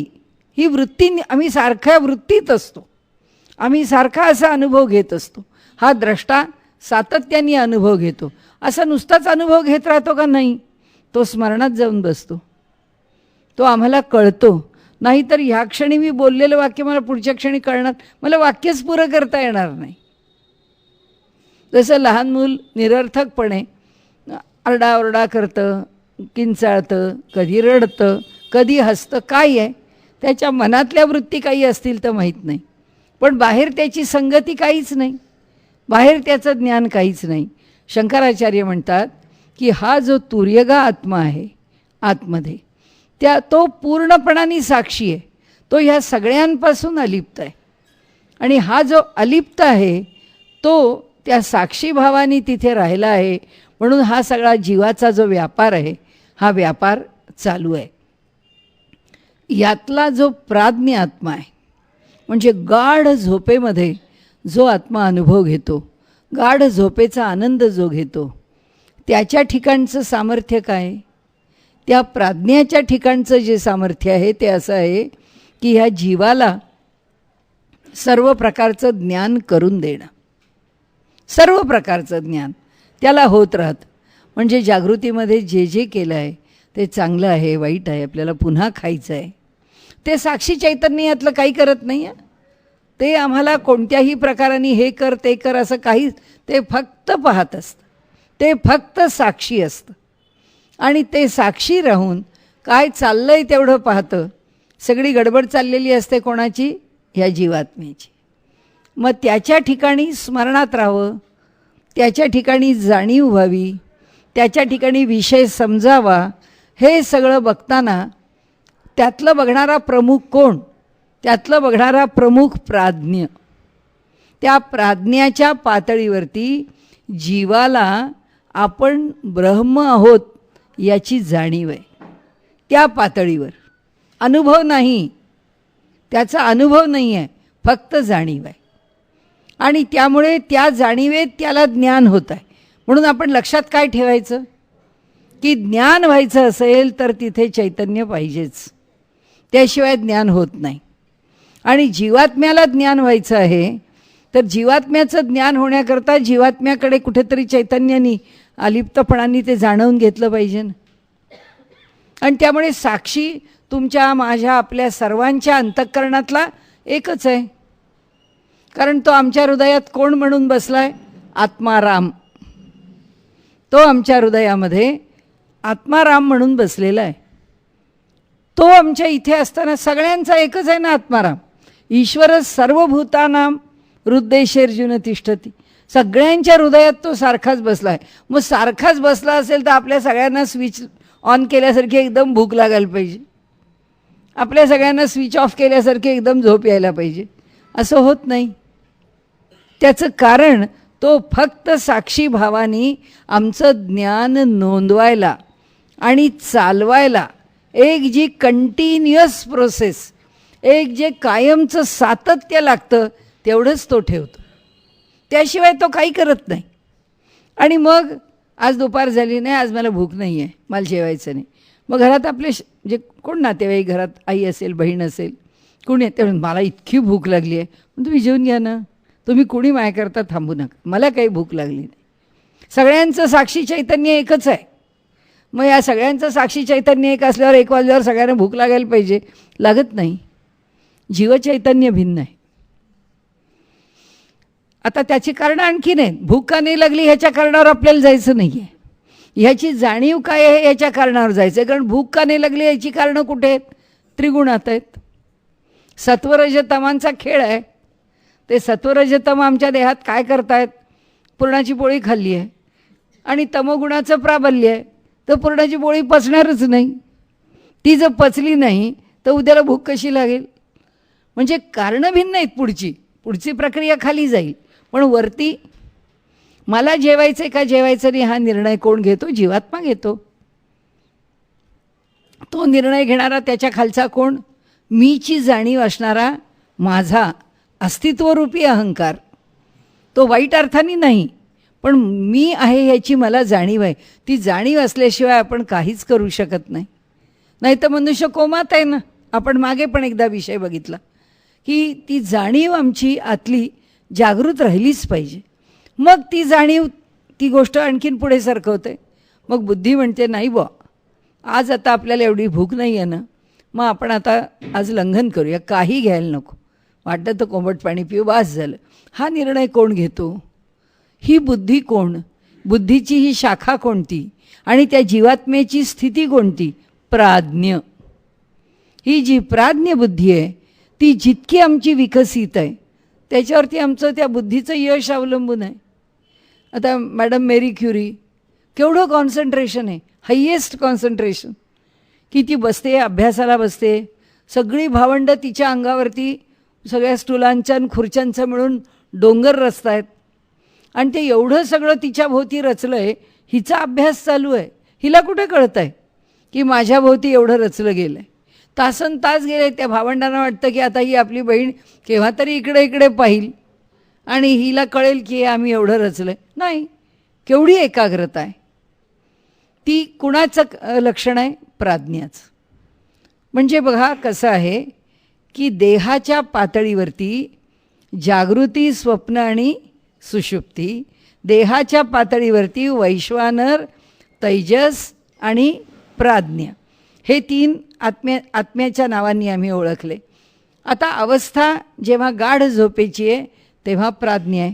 ही वृत्ती, आम्ही सारख्या वृत्तीत असतो, आम्ही सारखा असा अनुभव घेत असतो. हा द्रष्टा सातत्याने अनुभव घेतो. असा नुसताच अनुभव घेत राहतो का, नाही, तो स्मरणात जाऊन बसतो, तो आम्हाला कळतो. नाहीतर ह्या क्षणी मी बोललेलं वाक्य मला पुढच्या क्षणी कळणार, मला वाक्यच पुरं करता येणार नाही. जसं लहान मूल निरर्थकपणे आरडाओरडा करतं, किंचाळतं, कधी रडतं, कधी हसतं, काय आहे त्याच्या मनातल्या वृत्ती काही असतील तर माहीत नाही, पण बाहेर त्याची संगती काहीच नाही, बाहेर त्याचं ज्ञान काहीच नाही. शंकराचार्य म्हणतात की हा जो तुर्यगा आत्मा आहे आतमध्ये, तो पूर्णपणाने साक्षी आहे, तो ह्या सगळ्यांपासून अलिप्त आहे. आणि हा जो अलिप्त आहे तो त्या साक्षीभावाने तिथे राहिला आहे, म्हणून हा सगळा जीवाचा जो व्यापार आहे हा व्यापार चालू आहे. यातला जो प्राज्ञ आत्मा आहे, म्हणजे गाढ झोपेमध्ये जो आत्मा अनुभव घेतो, गाढ झोपेचा आनंद जो घेतो, त्याच्या ठिकाणचं सामर्थ्य काय, त्या प्राज्ञाच्या ठिकाणचं जे सामर्थ्य आहे ते असं आहे की ह्या जीवाला सर्व प्रकारचं ज्ञान करून देणं, सर्व प्रकारचं ज्ञान त्याला होत राहतं. म्हणजे जागृतीमध्ये जे जे केलं आहे ते चांगलं आहे, वाईट आहे, आपल्याला पुन्हा खायचं आहे, ते साक्षी चैतन्य यातलं काही करत नाही आहे. ते आम्हाला कोणत्याही प्रकाराने हे कर ते कर असं काही, ते फक्त पाहत असतं, ते फक्त साक्षी असतं. आणि ते साक्षी राहून काय चाललंय तेवढं पाहतं. सगळी गडबड चाललेली असते कोणाची, ह्या जीवात्म्याची. मग त्याच्या ठिकाणी स्मरणात राहावं, त्याच्या ठिकाणी जाणीव व्हावी, त्याच्या ठिकाणी विषय समजावा, हे सगळं बघताना त्यातलं बघणारा प्रमुख कोण, त्यातलं बघणारा प्रमुख प्राज्ञ. त्या प्राज्ञाच्या पातळीवरती जीवाला आपण ब्रह्म आहोत याची जाणीव आहे, त्या पातळीवर. अनुभव नाही, त्याचा अनुभव नाही आहे, फक्त जाणीव आहे. आणि त्यामुळे त्या जाणीवेत त्याला ज्ञान होत आहे. म्हणून आपण लक्षात काय ठेवायचं की ज्ञान व्हायचं असेल तर तिथे चैतन्य पाहिजेच, त्याशिवाय ज्ञान होत नाही. आणि जीवात्म्याला ज्ञान व्हायचं आहे तर जीवात्म्याचं ज्ञान होण्याकरता जीवात्म्याकडे कुठेतरी चैतन्यानी अलिप्तपणाने ते जाणवून घेतलं पाहिजे ना. आणि त्यामुळे साक्षी तुमच्या माझ्या आपल्या सर्वांच्या अंतःकरणातला एकच आहे. कारण तो आमच्या हृदयात कोण म्हणून बसलाय? आत्माराम. तो आमच्या हृदयामध्ये आत्माराम म्हणून बसलेला आहे. तो आमच्या इथे असताना सगळ्यांचा एकच आहे ना आत्माराम. ईश्वर सर्वभूतानां हृदयेषु तिष्ठती. सगळ्यांच्या हृदयात तो सारखाच बसला आहे. मग सारखाच बसला असेल तर आपल्या सगळ्यांना स्विच ऑन केल्यासारखी एकदम भूक लागायला पाहिजे, आपल्या सगळ्यांना स्विच ऑफ केल्यासारखी एकदम झोप यायला पाहिजे. असं होत नाही. त्याचं कारण तो फक्त साक्षी भावानी आमचं ज्ञान नोंदवायला आणि चालवायला एक जी कंटिन्युअस प्रोसेस, एक जे कायमचं सातत्य लागतं तेवढंच तो ठेवतो. त्याशिवाय तो काही करत नाही. आणि मग आज दुपार झाली नाही, आज मला भूक नाही आहे, मला जेवायचं नाही. मग घरात आपले जे कोण नातेवाईक, घरात आई असेल, बहीण असेल, कुणी ते मला इतकी भूक लागली आहे, मग तुम्ही जेवून घ्या ना. तुम्ही कुणी माया करता थांबू नका, मला काही भूक लागली नाही. सगळ्यांचं साक्षी चैतन्य एकच आहे. मग या सगळ्यांचं साक्षी चैतन्य एक असल्यावर 1 वाजल्यावर सगळ्यांना भूक लागायला पाहिजे? लागत नाही. जीवचैतन्य भिन्न आहे. आता त्याची कारणं आणखीन आहेत. भूक का नाही लागली ह्याच्या कारणावर आपल्याला जायचं नाही आहे. ह्याची जाणीव काय आहे याच्या कारणावर जायचं आहे. कारण भूक का नाही लागली याची कारणं कुठे आहेत? त्रिगुणात आहेत. सत्वरजतमांचा खेळ आहे. ते सत्वरजतम आमच्या देहात काय करतायत? पुरणाची पोळी खाल्ली आहे आणि तमोगुणाचं प्राबल्य आहे, तर पुरणाची पोळी पचणारच नाही. ती जर पचली नाही तर उद्याला भूक कशी लागेल? म्हणजे कारणं भिन्न आहेत. पुढची प्रक्रिया खाली जाईल, पण वरती मला जेवायचं का जेवायचं नाही हा निर्णय कोण घेतो? जीवात्मा घेतो. तो निर्णय घेणारा त्याच्या खालचा कोण? मीची जाणीव असणारा माझा अस्तित्वरूपी अहंकार. तो वाईट अर्थाने नाही, पण मी आहे याची मला जाणीव आहे. ती जाणीव असल्याशिवाय आपण काहीच करू शकत नाही. नाही तर मनुष्य कोमात आहे ना. आपण मागे पण एकदा विषय बघितला की ती जाणीव आमची आतली जागृत राहिलीच पाहिजे. मग ती जाणीव ती गोष्ट आणखीन पुढे सरकवते. मग बुद्धी म्हणते नाही बुवा, आज आता आपल्याला एवढी भूक नाही आहे ना, मग आपण आता आज लंघन करूया, काही घ्यायला नको, वाटतं तर कोमट पाणी पिऊ, बास झालं. हा निर्णय कोण घेतो? ही बुद्धी कोण? बुद्धीची ही शाखा कोणती? आणि त्या जीवात्म्याची स्थिती कोणती? प्राज्ञ. ही जी प्राज्ञ बुद्धी आहे ती जितकी आमची विकसित आहे त्याच्यावरती आमचं त्या बुद्धीचं यश अवलंबून आहे. आता मॅडम मेरी क्युरी केवढं कॉन्सन्ट्रेशन आहे, हायेस्ट कॉन्सन्ट्रेशन, की ती बसते, अभ्यासाला बसते, सगळी भावंडं तिच्या अंगावरती सगळ्या स्टुलांच्या आणि खुर्च्यांचं मिळून डोंगर रचत आहेत. आणि ते एवढं सगळं तिच्या भोवती रचलं आहे, हिचा अभ्यास चालू आहे. हिला कुठे कळत आहे की माझ्या भोवती एवढं रचलं गेलं आहे? तासन तास गेले. त्या भावंडांना वाटतं की आता ही आपली बहीण केव्हा तरी इकडे इकडे पाहिल आणि हिला कळेल की आम्ही एवढं रचलं आहे. नाही, केवढी एकाग्रता आहे. ती कुणाचं लक्षण आहे? प्राज्ञाचं. म्हणजे बघा कसं आहे की देहाच्या पातळीवरती जागृती, स्वप्न आणि सुषुप्ती, देहाच्या पातळीवरती वैश्वानर, तैजस आणि प्राज्ञ, हे 3 आत्म्याच्या नावांनी आम्ही ओळखले. आता अवस्था जेव्हा गाढ झोपेची आहे तेव्हा प्राज्ञ आहे.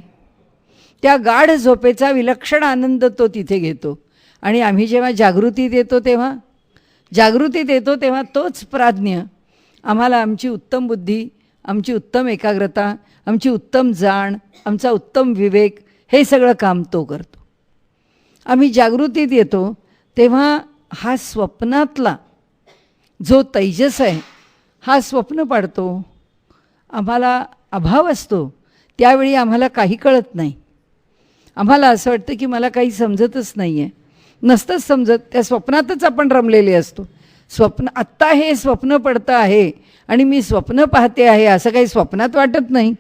त्या गाढ झोपेचा विलक्षण आनंद तो तिथे घेतो. आणि आम्ही जेव्हा जागृतीत येतो तेव्हा तोच प्राज्ञ आम्हाला आमची उत्तम बुद्धी, आमची उत्तम एकाग्रता, आमची उत्तम जाण, आमचा उत्तम विवेक, हे सगळं काम तो करतो. आम्ही जागृतीत येतो तेव्हा हा स्वप्नातला जो तैजस आहे हा स्वप्न पाडतो. आम्हाला अभाव असतो त्यावेळी आम्हाला काही कळत नाही. आम्हाला असं वाटतं की मला काही समजतच नाही आहे. नसतंच समजत, त्या स्वप्नातच आपण रमलेले असतो. स्वप्न आत्ता हे स्वप्न पडतं आहे आणि मी स्वप्न पाहते आहे असं काही स्वप्नात वाटत नाही.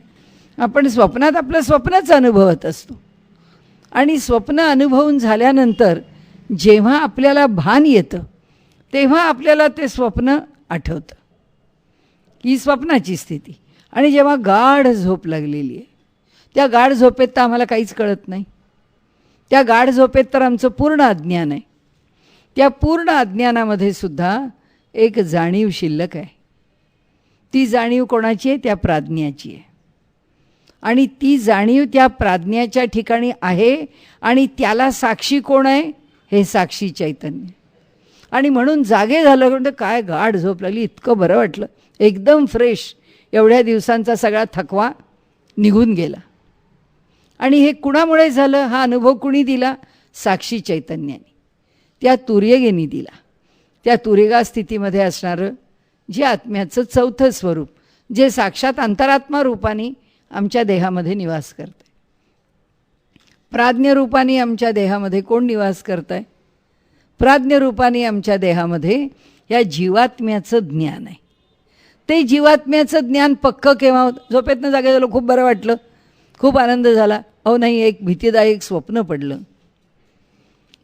आपण स्वप्नात आपलं स्वप्नच अनुभवत असतो आणि स्वप्न अनुभवून झाल्यानंतर जेव्हा आपल्याला भान येतं तेव्हा आपल्याला ते स्वप्न आठवतं, ही स्वप्नाची स्थिती. आणि जेव्हा गाढ झोप लागलेली आहे त्या गाढ झोपेत तर आम्हाला काहीच कळत नाही. त्या गाढ झोपेत तर आमचं पूर्ण अज्ञान आहे. त्या पूर्ण अज्ञानामध्ये सुद्धा एक जाणीव शिल्लक आहे. ती जाणीव कोणाची आहे? त्या प्राज्ञाची आहे. आणि ती जाणीव त्या प्राज्ञाच्या ठिकाणी आहे आणि त्याला साक्षी कोण आहे? हे साक्षी चैतन्य. आणि म्हणून जागे झालं म्हणजे काय गाढ झोप लागली, इतकं बरं वाटलं, एकदम फ्रेश. एवढ्या दिवसांचा सगळा थकवा निघून गेला. आणि हे कुणामुळे झालं? हा अनुभव कुणी दिला? साक्षी चैतन्याने, त्या तुर्यगेनी दिला. त्या तुर्यगा स्थितीमध्ये असणारं जे आत्म्याचं चौथं स्वरूप, जे साक्षात अंतरात्मा रूपाने आमच्या देहामध्ये निवास करते. प्राज्ञ रूपाने आमच्या देहामध्ये कोण निवास करत आहे? प्राज्ञ रूपाने आमच्या देहामध्ये या जीवात्म्याचं ज्ञान आहे. ते जीवात्म्याचं ज्ञान पक्कं केव्हा होतं? झोपेतनं जागे झालं, खूप बरं वाटलं, खूप आनंद झाला. अहो नाही, एक भीतीदायक स्वप्न पडलं.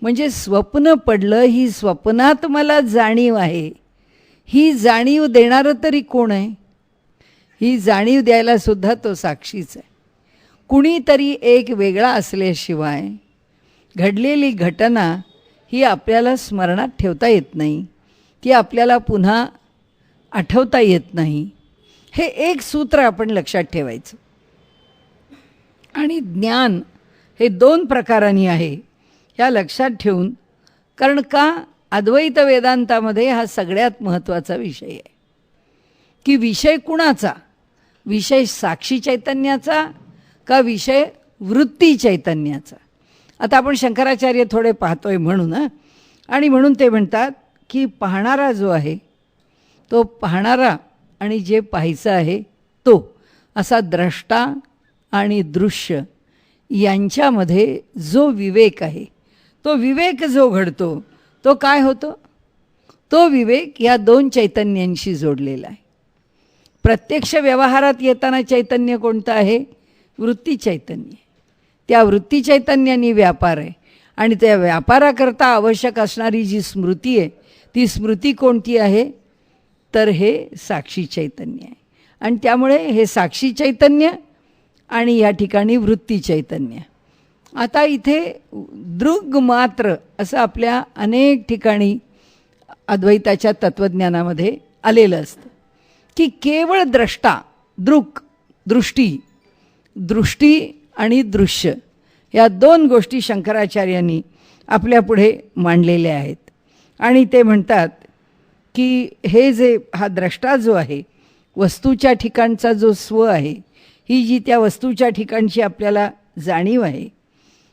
म्हणजे स्वप्न पडलं, ही स्वप्नात मला जाणीव आहे. ही जाणीव देणारं तरी कोण आहे? ही जाणीव द्यायला सुद्धा तो साक्षीच आहे. कुणीतरी एक वेगळा असल्याशिवाय घडलेली घटना ही आपल्याला स्मरणात ठेवता येत नाही, ती आपल्याला पुन्हा आठवता येत नाही. हे एक सूत्र आपण लक्षात ठेवायचं. आणि ज्ञान हे 2 प्रकारांनी आहे ह्या लक्षात ठेवून. कारण का? अद्वैत वेदांतामध्ये हा सगळ्यात महत्त्वाचा विषय आहे की विषय कुणाचा? विषय साक्षी चैतन्याचा का विषय वृत्ती चैतन्याचा? आता आपण शंकराचार्य थोडे पाहतोय म्हणून आणि म्हणून ते म्हणतात की पाहणारा जो आहे तो पाहणारा आणि जे पाहायचं आहे तो असा द्रष्टा आणि दृश्य यांच्यामध्ये जो विवेक आहे, तो विवेक जो घडतो तो काय होतो? तो विवेक या 2 चैतन्यांशी जोडलेला आहे. प्रत्यक्ष व्यवहारात येताना चैतन्य कोणतं आहे? वृत्ती चैतन्य. त्या वृत्ती चैतन्याने व्यापार आहे आणि त्या व्यापाराकरता आवश्यक असणारी जी स्मृती आहे ती स्मृती कोणती आहे? तर हे साक्षी चैतन्य आहे. आणि त्यामुळे हे साक्षी चैतन्य आणि या ठिकाणी वृत्ती चैतन्य. आता इथे दृग मात्र असं आपल्या अनेक ठिकाणी अद्वैताच्या तत्त्वज्ञानामध्ये आलेलं असतं की केवळ द्रष्टा, दृष्टी आणि दृश्य या 2 गोष्टी शंकराचार्यांनी आपल्यापुढे मांडलेल्या आहेत. आणि ते म्हणतात की हे जे हा द्रष्टा जो आहे, वस्तूच्या ठिकाणचा जो स्व आहे, ही जी त्या वस्तूच्या ठिकाणची आपल्याला जाणीव आहे,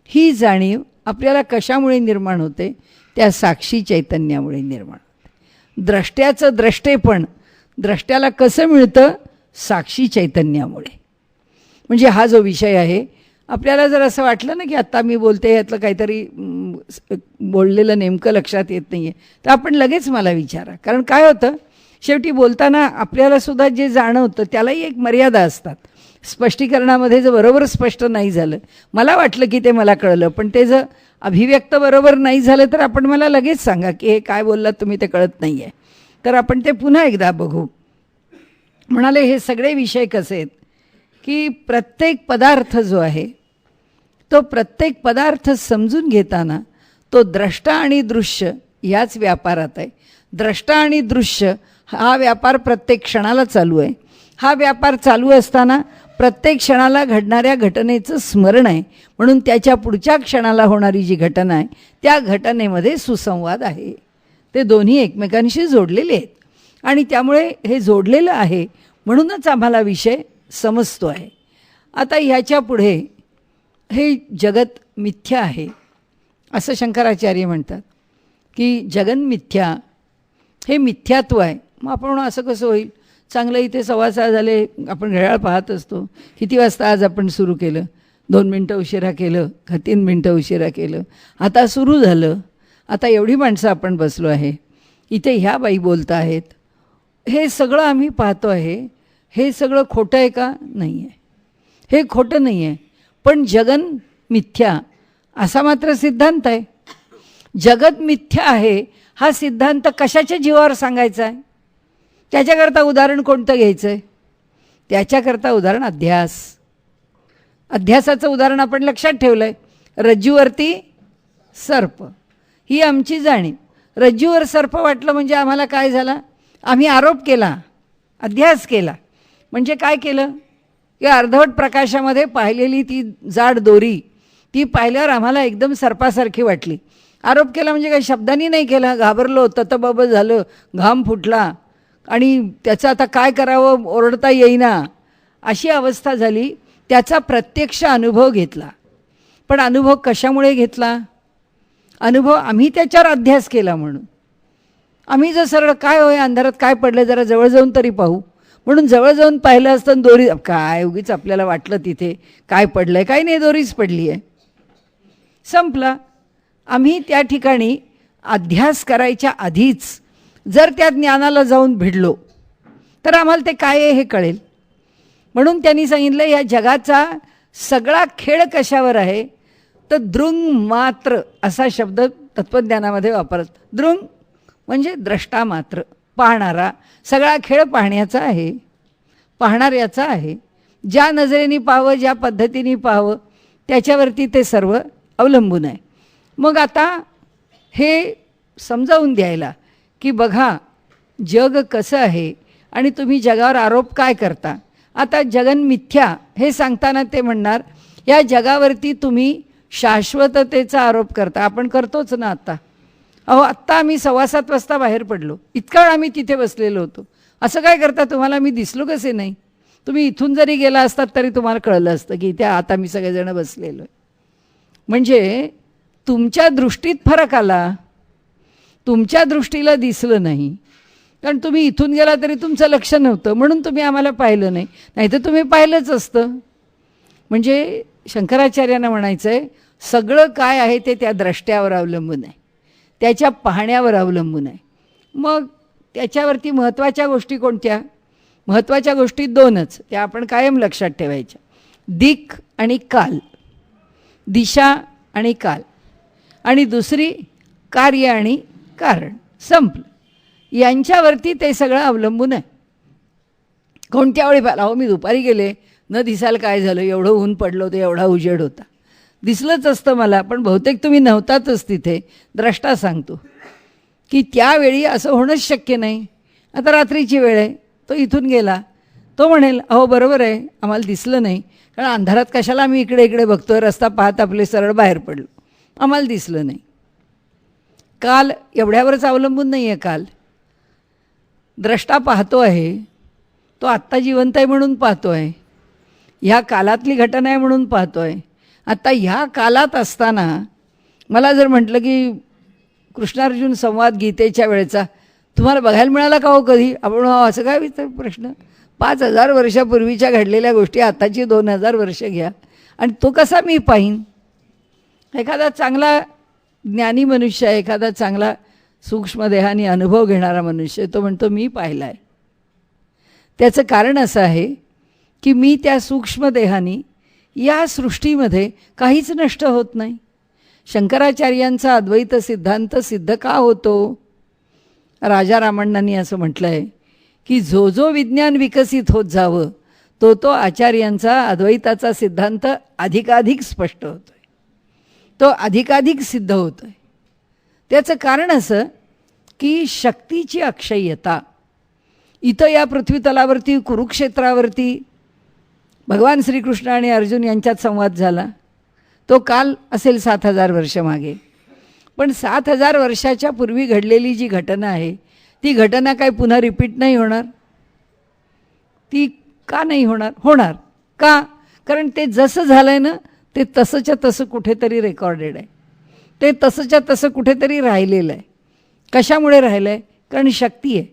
ही जाणीव आपल्याला कशामुळे निर्माण होते? त्या साक्षी चैतन्यामुळे निर्माण होते. द्रष्ट्याचं द्रष्टेपण द्रष्ट्याला कसं मिळतं? साक्षी चैतन्यामुळे. म्हणजे हा जो विषय आहे, आपल्याला जर असं वाटलं ना की आत्ता मी बोलते यातलं काहीतरी बोललेलं नेमकं लक्षात येत नाही आहे, तर आपण लगेच मला विचारा. कारण काय होतं, शेवटी बोलताना आपल्याला सुद्धा जे जाणवतं त्यालाही एक मर्यादा असतात. स्पष्टीकरणामध्ये जर बरोबर स्पष्ट नाही झालं, मला वाटलं की ते मला कळलं, पण ते जर अभिव्यक्त बरोबर नाही झालं तर आपण मला लगेच सांगा की हे काय बोललात तुम्ही, ते कळत नाही आहे. तर आपण ते पुन्हा एकदा बघू. म्हणाले हे सगळे विषय कसे आहेत की प्रत्येक पदार्थ जो आहे तो प्रत्येक पदार्थ समजून घेताना तो द्रष्टा आणि दृश्य याच व्यापारात आहे. द्रष्टा आणि दृश्य हा व्यापार प्रत्येक क्षणाला चालू आहे. हा व्यापार चालू असताना प्रत्येक क्षणाला घडणाऱ्या घटनेचं स्मरण आहे, म्हणून त्याच्या पुढच्या क्षणाला होणारी जी घटना आहे त्या घटनेमध्ये सुसंवाद आहे. ते दोन्ही एकमेकांशी जोडलेले आहेत आणि त्यामुळे हे जोडलेलं आहे म्हणूनच आम्हाला विषय समजतो आहे. आता ह्याच्या पुढे हे जगत मिथ्या आहे असं शंकराचार्य म्हणतात की जगन मिथ्या, हे मिथ्यात्व आहे. मग आपण असं कसं होईल? चांगलं इथे 6:15 झाले, आपण घड्याळ पाहत असतो. किती वाजता आज आपण सुरू केलं? 2 मिनटं उशिरा केलं का 3 मिनटं उशिरा केलं? आता सुरू झालं. आता एवढी माणसं आपण बसलो आहे, इथे ह्या बाई बोलत आहेत, हे सगळं आम्ही पाहतो आहे. हे सगळं खोटं आहे का? नाही आहे, हे खोटं नाही आहे. पण जगन मिथ्या असा मात्र सिद्धांत आहे. जगत मिथ्या आहे हा सिद्धांत कशाच्या जीवावर सांगायचा आहे? त्याच्याकरता उदाहरण कोणतं घ्यायचं आहे? त्याच्याकरता उदाहरण अध्यास. अध्यासाचं उदाहरण आपण लक्षात ठेवलं आहे. रज्जूवरती सर्प ही आमची जाणीव. रज्जूवर सर्प वाटलं म्हणजे आम्हाला काय झालं? आम्ही आरोप केला, अध्यास केला. म्हणजे काय केलं की अर्धवट प्रकाशामध्ये पाहिलेली ती जाड दोरी ती पाहिल्यावर आम्हाला एकदम सर्पासारखी वाटली. आरोप केला म्हणजे काही शब्दांनी नाही केला. घाबरलो, ततबब झालं, घाम फुटला आणि त्याचं आता काय करावं ओरडता येईना अशी अवस्था झाली. त्याचा प्रत्यक्ष अनुभव घेतला. पण अनुभव कशामुळे घेतला? अनुभव आम्ही त्याच्यावर अध्यास केला म्हणून. आम्ही जर सरळ काय होय अंधारात काय पडलं जरा जवळ जाऊन तरी पाहू म्हणून जवळ जाऊन पाहिलं असतं, दोरी काय उगीच आपल्याला वाटलं तिथे काय पडलं आहे, काही नाही दोरीच पडली आहे, संपला. आम्ही त्या ठिकाणी अध्यास करायच्या आधीच जर त्या ज्ञानाला जाऊन भिडलो तर आम्हाला ते काय आहे हे कळेल. म्हणून त्यांनी सांगितलं या जगाचा सगळा खेळ कशावर आहे तर दृंग मात्र असा शब्द तत्त्वज्ञानामध्ये वापरत. दृंग म्हणजे द्रष्टा मात्र, पाहणारा. सगळा खेळ पाहण्याचा आहे, पाहणाऱ्याचा आहे. ज्या नजरेने पाहावं, ज्या पद्धतीने पाहावं त्याच्यावरती ते सर्व अवलंबून आहे. मग आता हे समजावून द्यायला की बघा जग कसं आहे आणि तुम्ही जगावर आरोप काय करता. आता जगन मिथ्या हे सांगताना ते म्हणणार या जगावरती तुम्ही शाश्वततेचा आरोप करता. आपण करतोच ना आत्ता. अहो आत्ता आम्ही 6:15 वाजता बाहेर पडलो, इतका वेळ आम्ही तिथे बसलेलो होतो. असं काय करता? तुम्हाला मी दिसलो कसे नाही? तुम्ही इथून जरी गेला असतात तरी तुम्हाला कळलं असतं की इथे आता मी सगळेजण बसलेलो आहे. म्हणजे तुमच्या दृष्टीत फरक आला, तुमच्या दृष्टीला दिसलं नाही. कारण तुम्ही इथून गेला तरी तुमचं लक्ष नव्हतं म्हणून तुम्ही आम्हाला पाहिलं नाही, नाहीतर तुम्ही पाहिलंच असतं. म्हणजे शंकराचार्यांना म्हणायचं आहे सगळं काय आहे ते त्या द्रष्ट्यावर अवलंबून आहे, त्याच्या पाहण्यावर अवलंबून आहे. मग त्याच्यावरती महत्त्वाच्या गोष्टी कोणत्या? महत्त्वाच्या गोष्टी दोनच, त्या आपण कायम लक्षात ठेवायच्या. दिक आणि काल, दिशा आणि काल, आणि दुसरी कार्य आणि कारण. संपलं. यांच्यावरती ते सगळं अवलंबून आहे. कोणत्या वेळी पाहिलं? अहो मी दुपारी गेले, न दिसायला काय झालं, एवढं ऊन पडलं होतं, एवढा उजेड होता. दिसलंच असतं मला, पण बहुतेक तुम्ही नव्हतातच तिथे. द्रष्टा सांगतो की त्यावेळी असं होणंच शक्य नाही. आता रात्रीची वेळ आहे, तो इथून गेला, तो म्हणेल अहो बरोबर आहे आम्हाला दिसलं नाही, कारण अंधारात कशाला आम्ही इकडे इकडे बघतोय, रस्ता पाहत आपले सरळ बाहेर पडलो, आम्हाला दिसलं नाही. काल एवढ्यावरच अवलंबून नाही आहे. काल द्रष्टा पाहतो आहे, तो आत्ता जिवंत आहे म्हणून पाहतो आहे, ह्या कालातली घटना आहे म्हणून पाहतो आहे. आता ह्या कालात असताना मला जर म्हटलं की कृष्णार्जुन संवाद गीतेच्या वेळेचा तुम्हाला बघायला मिळाला का हो कधी? आपण असं काय विचार प्रश्न. 5000 वर्षापूर्वीच्या घडलेल्या गोष्टी आताची 2000 वर्ष घ्या आणि तो कसा मी पाहीन? एखादा चांगला ज्ञानी मनुष्य आहे, एखादा चांगला सूक्ष्मदेहाने अनुभव घेणारा मनुष्य, तो म्हणतो मी पाहिला आहे. त्याचं कारण असं आहे की मी त्या सूक्ष्मदेहाने या सृष्टीमध्ये काहीच नष्ट होत नाही. शंकराचार्यांचा अद्वैत सिद्धांत सिद्ध का होतो? राजा रामण्णांनी असं म्हटलं आहे की जो जो विज्ञान विकसित होत जावं तो तो आचार्यांचा अद्वैताचा सिद्धांत अधिकाधिक स्पष्ट होतो आहे, तो अधिकाधिक सिद्ध होतो आहे. त्याचं कारण असं की शक्तीची अक्षय्यता. इथं या पृथ्वीतलावरती कुरुक्षेत्रावरती भगवान श्रीकृष्ण आणि अर्जुन यांच्यात संवाद झाला, तो काल असेल 7000 वर्ष मागे. पण 7000 वर्षाच्या पूर्वी घडलेली जी घटना आहे ती घटना काय पुन्हा रिपीट नाही होणार? ती का नाही होणार? होणार. का? कारण ते जसं झालं आहे ना ते तसंच्या तसं कुठेतरी रेकॉर्डेड आहे, ते तसंच्या तसं कुठेतरी राहिलेलं आहे. कशामुळे राहिलं आहे? कारण शक्ती आहे.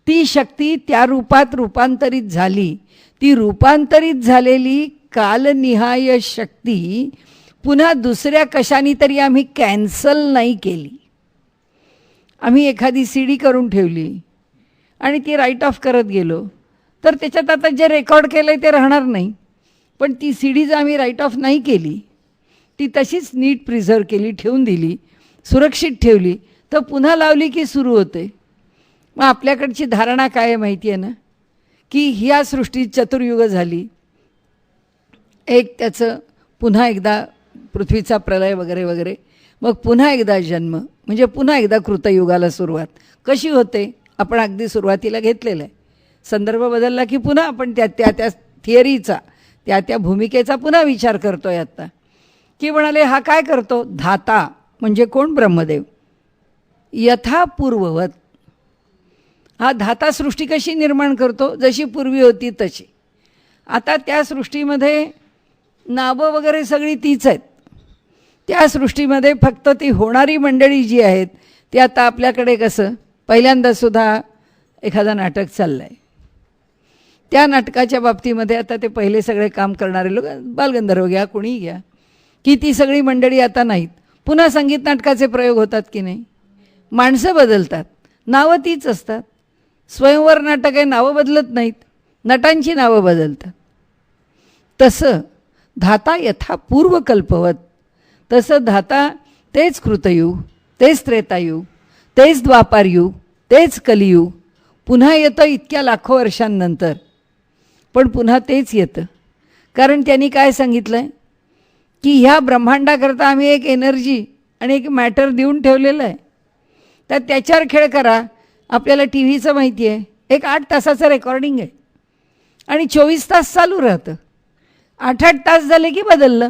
ती शक्ती त्या रूपात रूपांतरित झाली. ती रूपांतरित झालेली कालनिहाय शक्ती पुन्हा दुसऱ्या कशाने तरी आम्ही कॅन्सल नाही केली. आम्ही एखादी CD करून ठेवली आणि ती राईट ऑफ करत गेलो तर त्याच्यात आता जे रेकॉर्ड केलं आहे ते राहणार नाही. पण ती CD जर आम्ही राईट ऑफ नाही केली, ती तशीच नीट प्रिझर्व केली, ठेवून दिली, सुरक्षित ठेवली, तर पुन्हा लावली की सुरू होते. मग आपल्याकडची धारणा काय आहे माहिती आहे ना, की ह्या सृष्टीत चतुर्युग झाली, एक त्याचं पुन्हा एकदा पृथ्वीचा प्रलय वगैरे वगैरे, मग पुन्हा एकदा जन्म, म्हणजे पुन्हा एकदा कृतयुगाला सुरुवात कशी होते. आपण अगदी सुरुवातीला घेतलेलं आहे. संदर्भ बदलला की पुन्हा आपण त्या थिअरीचा, त्या भूमिकेचा पुन्हा विचार करतो आहे आत्ता. की म्हणाले हा काय करतो, धाता म्हणजे कोण, ब्रह्मदेव. यथापूर्ववत हा धाता सृष्टी कशी निर्माण करतो, जशी पूर्वी होती तशी. आता त्या सृष्टीमध्ये नावं वगैरे सगळी तीच आहेत. त्या सृष्टीमध्ये फक्त ती होणारी मंडळी जी आहेत ती आता आपल्याकडे कसं पहिल्यांदासुद्धा एखादं नाटक चाललं आहे, त्या नाटकाच्या बाबतीमध्ये आता ते पहिले सगळे काम करणारे लोक, बालगंधर्व घ्या, कोणीही घ्या, की ती सगळी मंडळी आता नाहीत. पुन्हा संगीत नाटकाचे प्रयोग होतात की नाही, माणसं बदलतात, नावं तीच असतात. स्वयंवर नाटक आहे, नावं बदलत नाहीत, नटांची नावं बदलतात. तसं धाता यथा पूर्व कल्पवत, तसं धाता तेच कृतयुग, तेच त्रेतायुग, तेच द्वापारयुग, तेच कलियुग पुन्हा येतं इतक्या लाखो वर्षांनंतर. पण पुन्हा तेच येतं, कारण त्यांनी काय सांगितलं आहे की ह्या ब्रह्मांडाकरता आम्ही एक एनर्जी आणि एक मॅटर देऊन ठेवलेलं आहे, तर त्याच्यावर खेळ करा. आपल्याला टी व्हीचं माहिती आहे, एक 8 तासाचं रेकॉर्डिंग आहे आणि 24 तास चालू राहतं. 8-8 तास झाले की बदललं,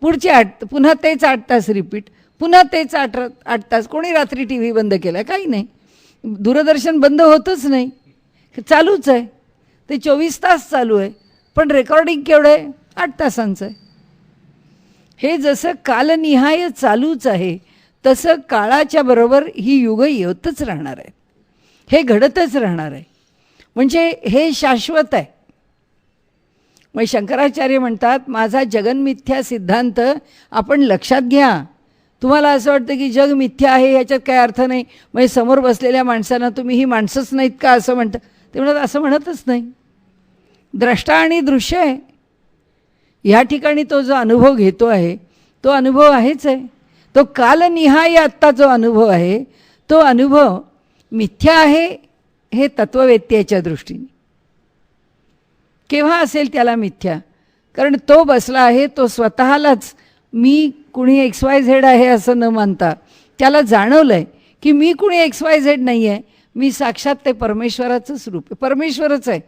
पुढचे 8, पुन्हा तेच 8 तास रिपीट, पुन्हा तेच 8 तास. कोणी रात्री टी व्ही बंद केला, काही नाही, दूरदर्शन बंद होतच नाही, चालूच आहे. ते 24 तास चालू आहे, पण रेकॉर्डिंग केवढं आहे, 8 तासांचं आहे. हे जसं कालनिहाय चालूच आहे, तसं काळाच्या बरोबर ही युग येतच राहणार आहे, हे घडतच राहणार आहे. म्हणजे हे शाश्वत आहे. मग शंकराचार्य म्हणतात माझा जगन्मिथ्या सिद्धांत आपण लक्षात घ्या. तुम्हाला असं वाटतं की जग मिथ्या आहे, याच्यात काय अर्थ नाही, म्हणजे समोर बसलेल्या माणसांना तुम्ही ही माणसंच नाहीत का असं म्हणतं. ते म्हणतात असं म्हणतच नाही, द्रष्टा आणि दृश्य आहे. ह्या ठिकाणी तो जो अनुभव घेतो आहे तो अनुभव आहेच आहे. तो कालनिहाय आत्ता जो अनुभव आहे तो अनुभव मिथ्या आहे हे तत्ववेत्याच्या दृष्टीने. केव्हा असेल त्याला मिथ्या, कारण तो बसला आहे, तो स्वतःलाच मी कुणी XYZ आहे असं न मानता त्याला जाणवलं आहे की मी कुणी XYZ नाही आहे, मी साक्षात ते परमेश्वराचंच रूप आहे, परमेश्वरच आहे,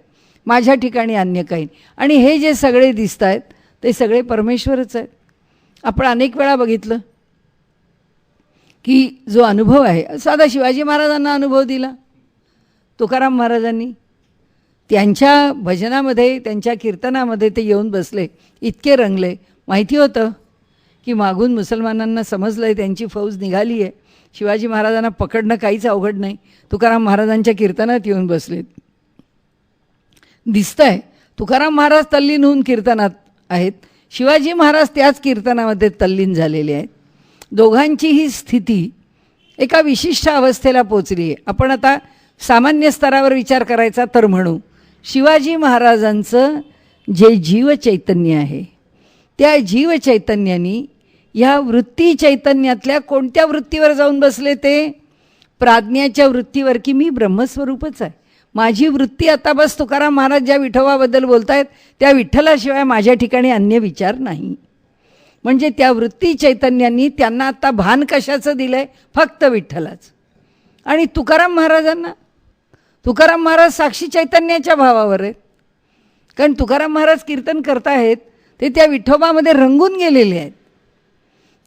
माझ्या ठिकाणी अन्य काही. आणि हे जे सगळे दिसत आहेत ते सगळे परमेश्वरच आहेत. आपण अनेक वेळा बघितलं की जो अनुभव आहे, साधा शिवाजी महाराजांना अनुभव दिला तुकाराम महाराजांनी. त्यांच्या भजनामध्ये, त्यांच्या कीर्तनामध्ये ते येऊन बसले, इतके रंगले. माहिती होतं की मागून मुसलमानांना समजलं आहे त्यांची फौज निघाली आहे, शिवाजी महाराजांना पकडणं काहीच अवघड नाही. तुकाराम महाराजांच्या कीर्तनात येऊन बसलेत. दिसतं आहे तुकाराम महाराज तल्लीन होऊन कीर्तनात आहेत, शिवाजी महाराज त्याच कीर्तनामध्ये तल्लीन झालेले आहेत. दोघांची ही स्थिती एका विशिष्ट अवस्थेला पोचली आहे. आपण आता सामान्य स्तरावर विचार करायचा तर म्हणू, शिवाजी महाराजांचं जे जीवचैतन्य आहे त्या जीवचैतन्यानी ह्या वृत्ती चैतन्यातल्या कोणत्या वृत्तीवर जाऊन बसले, ते प्राज्ञाच्या वृत्तीवर, की मी ब्रह्मस्वरूपच आहे. माझी वृत्ती आता बस तुकाराम महाराज ज्या विठोबाबद्दल बोलत आहेत त्या विठ्ठलाशिवाय माझ्या ठिकाणी अन्य विचार नाही. म्हणजे त्या वृत्ती चैतन्यांनी त्यांना आता भान कशाचं दिलं आहे, फक्त विठ्ठलाचं. आणि तुकाराम महाराजांना, तुकाराम महाराज साक्षी चैतन्याच्या भावावर आहेत, कारण तुकाराम महाराज कीर्तन करतायत ते त्या विठोबामध्ये रंगून गेलेले आहेत.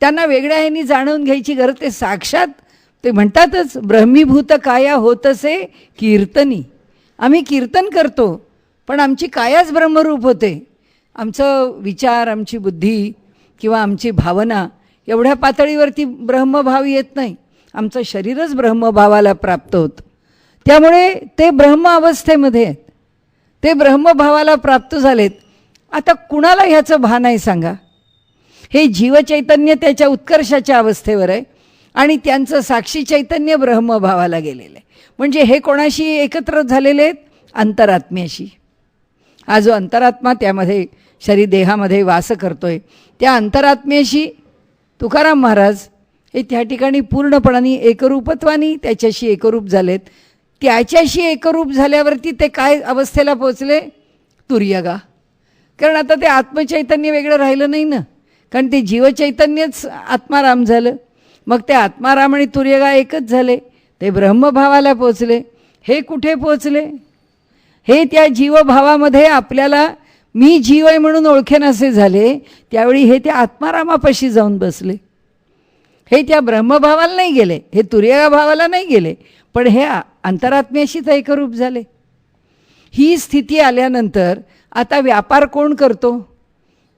त्यांना वेगळ्या ह्यानी जाणून घ्यायची गरज, ते साक्षात ते म्हणतातच ब्रह्मीभूत काया होतसे कीर्तनी. आम्ही कीर्तन करतो पण आमची कायाच ब्रह्मरूप होते. आमचं विचार, आमची बुद्धी किंवा आमची भावना एवढ्या पातळीवरती ब्रह्मभाव येत नाही, आमचं शरीरच ब्रह्मभावाला प्राप्त होतं. त्यामुळे ते ब्रह्म अवस्थेमध्ये आहेत, ते ब्रह्मभावाला प्राप्त झालेत. आता कुणाला ह्याचं भान आहे सांगा. हे जीवचैतन्य त्याच्या उत्कर्षाच्या अवस्थेवर आहे आणि त्यांचं साक्षी चैतन्य ब्रह्मभावाला गेलेलं आहे. म्हणजे हे कोणाशी एकत्र झालेले आहेत? अंतरात्म्याशी. हा जो अंतरात्मा त्यामध्ये शरीर देहामध्ये वास करतोय, त्या अंतरात्म्याशी तुकाराम महाराज हे त्या ठिकाणी पूर्णपणाने एकरूपत्वाने त्याच्याशी एकरूप झालेत. त्याच्याशी एकरूप झाल्यावरती ते काय अवस्थेला पोचले? तुर्यगा. कारण आता ते आत्मचैतन्य वेगळं राहिलं नाही ना, कारण ते जीवचैतन्यच आत्माराम झालं. मग ते आत्माराम आणि तुर्यगा एकच झाले, ते ब्रह्मभावाला पोचले. हे कुठे पोचले? हे त्या जीवभावामध्ये आपल्याला मी जीव आहे म्हणून ओळखेनासे झाले. त्यावेळी हे त्या आत्मारामापाशी जाऊन बसले. हे त्या ब्रह्मभावाला नाही गेले, हे तुर्यगा भावाला नाही गेले, पण हे अंतरात्म्याशीच एकरूप झाले. ही स्थिती आल्यानंतर आता व्यापार कोण करतो?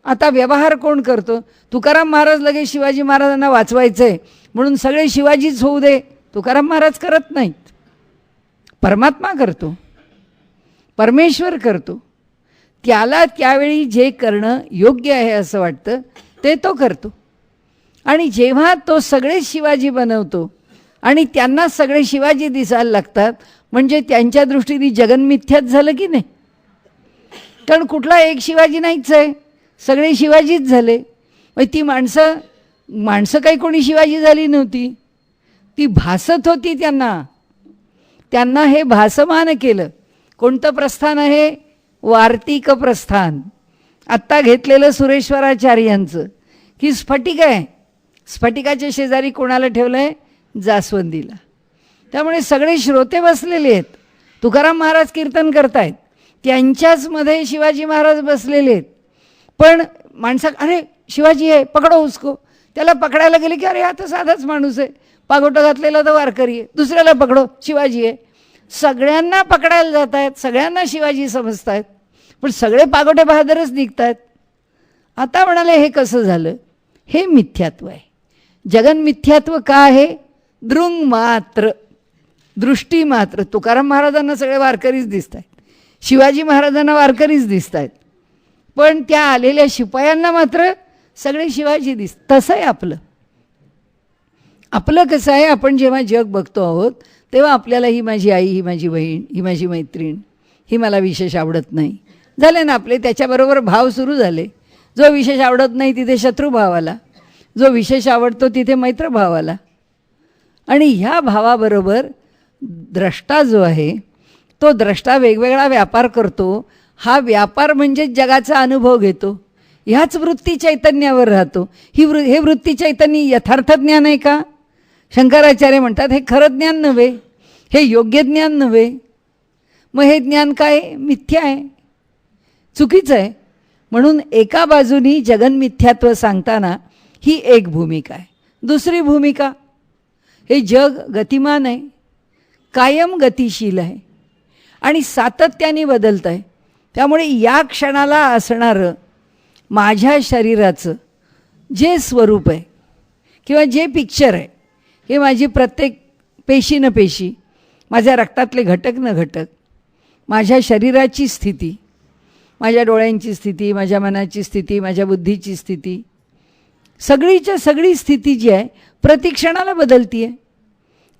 आता व्यवहार कोण करतो? तुकाराम महाराज लगेच शिवाजी महाराजांना वाचवायचं आहे म्हणून सगळे शिवाजीच होऊ दे, तुकाराम महाराज करत नाहीत. परमात्मा करतो, परमेश्वर करतो. त्याला त्यावेळी जे करणं योग्य आहे असं वाटतं ते तो करतो. आणि जेव्हा तो सगळे शिवाजी बनवतो आणि त्यांना सगळे शिवाजी दिसायला लागतात, म्हणजे त्यांच्या दृष्टीने जगन्मिथ्याच झालं की नाही? कारण कुठला एक शिवाजी नाहीच आहे, सगळे शिवाजीच झाले. मग ती माणसं काही कोणी शिवाजी झाली नव्हती, ती भासत होती. त्यांना हे भासमान केलं. कोणतं प्रस्थान आहे? वार्तिक प्रस्थान. आत्ता घेतलेलं सुरेश्वराचार्यांचं की स्फटिक आहे, स्फटिकाच्या शेजारी कोणाला ठेवलं आहे? जास्वंदीला. त्यामुळे सगळे श्रोते बसलेले आहेत. तुकाराम महाराज कीर्तन करतायत, त्यांच्याचमध्ये शिवाजी महाराज बसलेले आहेत. पण माणसा अरे शिवाजी आहे, पकडो उसको. त्याला पकडायला गेले की अरे हा तर साधाच माणूस आहे, पागोटं घातलेला तर वारकरी आहे. दुसऱ्याला पकडो, शिवाजी आहे. सगळ्यांना पकडायला जात आहेत, सगळ्यांना शिवाजी समजत आहेत, पण सगळे पागोटे बहादरच निघत आहेत. आता म्हणाले हे कसं झालं? हे मिथ्यात्व आहे. जगन मिथ्यात्व का आहे? दृंग मात्र, दृष्टी मात्र. तुकाराम महाराजांना सगळे वारकरीच दिसत आहेत, शिवाजी महाराजांना वारकरीच दिसत आहेत, पण त्या आलेल्या शिपायांना मात्र सगळे शिवाजी दिसत. तसं आहे आपलं कसं आहे? आपण जेव्हा जग बघतो आहोत तेव्हा आपल्याला ही माझी आई, ही माझी बहीण, ही माझी मैत्रीण, ही मला विशेष आवडत नाही, झाले ना आपले त्याच्याबरोबर भाव सुरू झाले. जो विशेष आवडत नाही तिथे शत्रुभाव आला, जो विशेष आवडतो तिथे मैत्रभाव आला. आणि ह्या भावाबरोबर द्रष्टा जो आहे तो द्रष्टा वेगवेगळा व्यापार करतो. हा व्यापार म्हणजे जगाचा अनुभव घेतो, ह्याच वृत्ती चैतन्यावर राहतो. हे वृत्ती चैतन्य यथार्थ ज्ञान आहे का? शंकराचार्य म्हणतात हे खरं ज्ञान नव्हे, हे योग्य ज्ञान नव्हे. मग हे ज्ञान काय? मिथ्या आहे, चुकीचं आहे. म्हणून एका बाजूनी जगन्मिथ्यात्व सांगताना ही एक भूमिका आहे. दुसरी भूमिका, हे जग गतिमान आहे, कायम गतिशील आहे आणि सातत्याने बदलत आहे. त्यामुळे या क्षणाला असणारं माझ्या शरीराचं जे स्वरूप आहे किंवा जे पिक्चर आहे, हे माझी प्रत्येक पेशी न पेशी, माझ्या रक्तातले घटक न घटक, माझ्या शरीराची स्थिती, माझ्या डोळ्यांची स्थिती, माझ्या मनाची स्थिती, माझ्या बुद्धीची स्थिती, सगळीच्या सगळी स्थिती जी आहे प्रतिक्षणाला बदलती आहे.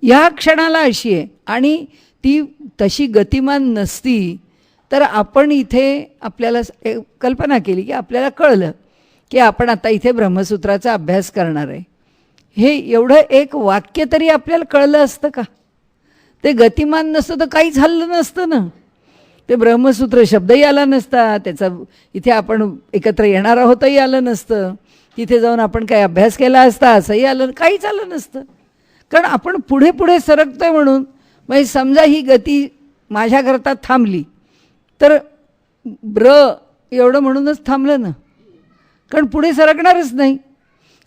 ह्या क्षणाला अशी आहे आणि ती तशी गतिमान नसती तर आपण इथे आपल्याला कल्पना केली की आपल्याला कळलं की आपण आता इथे ब्रह्मसूत्राचा अभ्यास करणार आहे. हे एवढं एक वाक्य तरी आपल्याला कळलं असतं का? ते गतिमान नसतं तर काहीच हल्लं नसतं ना. ते ब्रह्मसूत्र शब्दही आला नसता, त्याचा इथे आपण एकत्र येणार आहोतही आलं नसतं, तिथे जाऊन आपण काही अभ्यास केला असता असंही आलं, काहीच आलं नसतं. कारण आपण पुढे पुढे सरकतोय म्हणून. म्हणजे समजा ही गती माझ्याकरता थांबली तर एवढं म्हणूनच थांबलं ना, कारण पुढे सरकणारच नाही.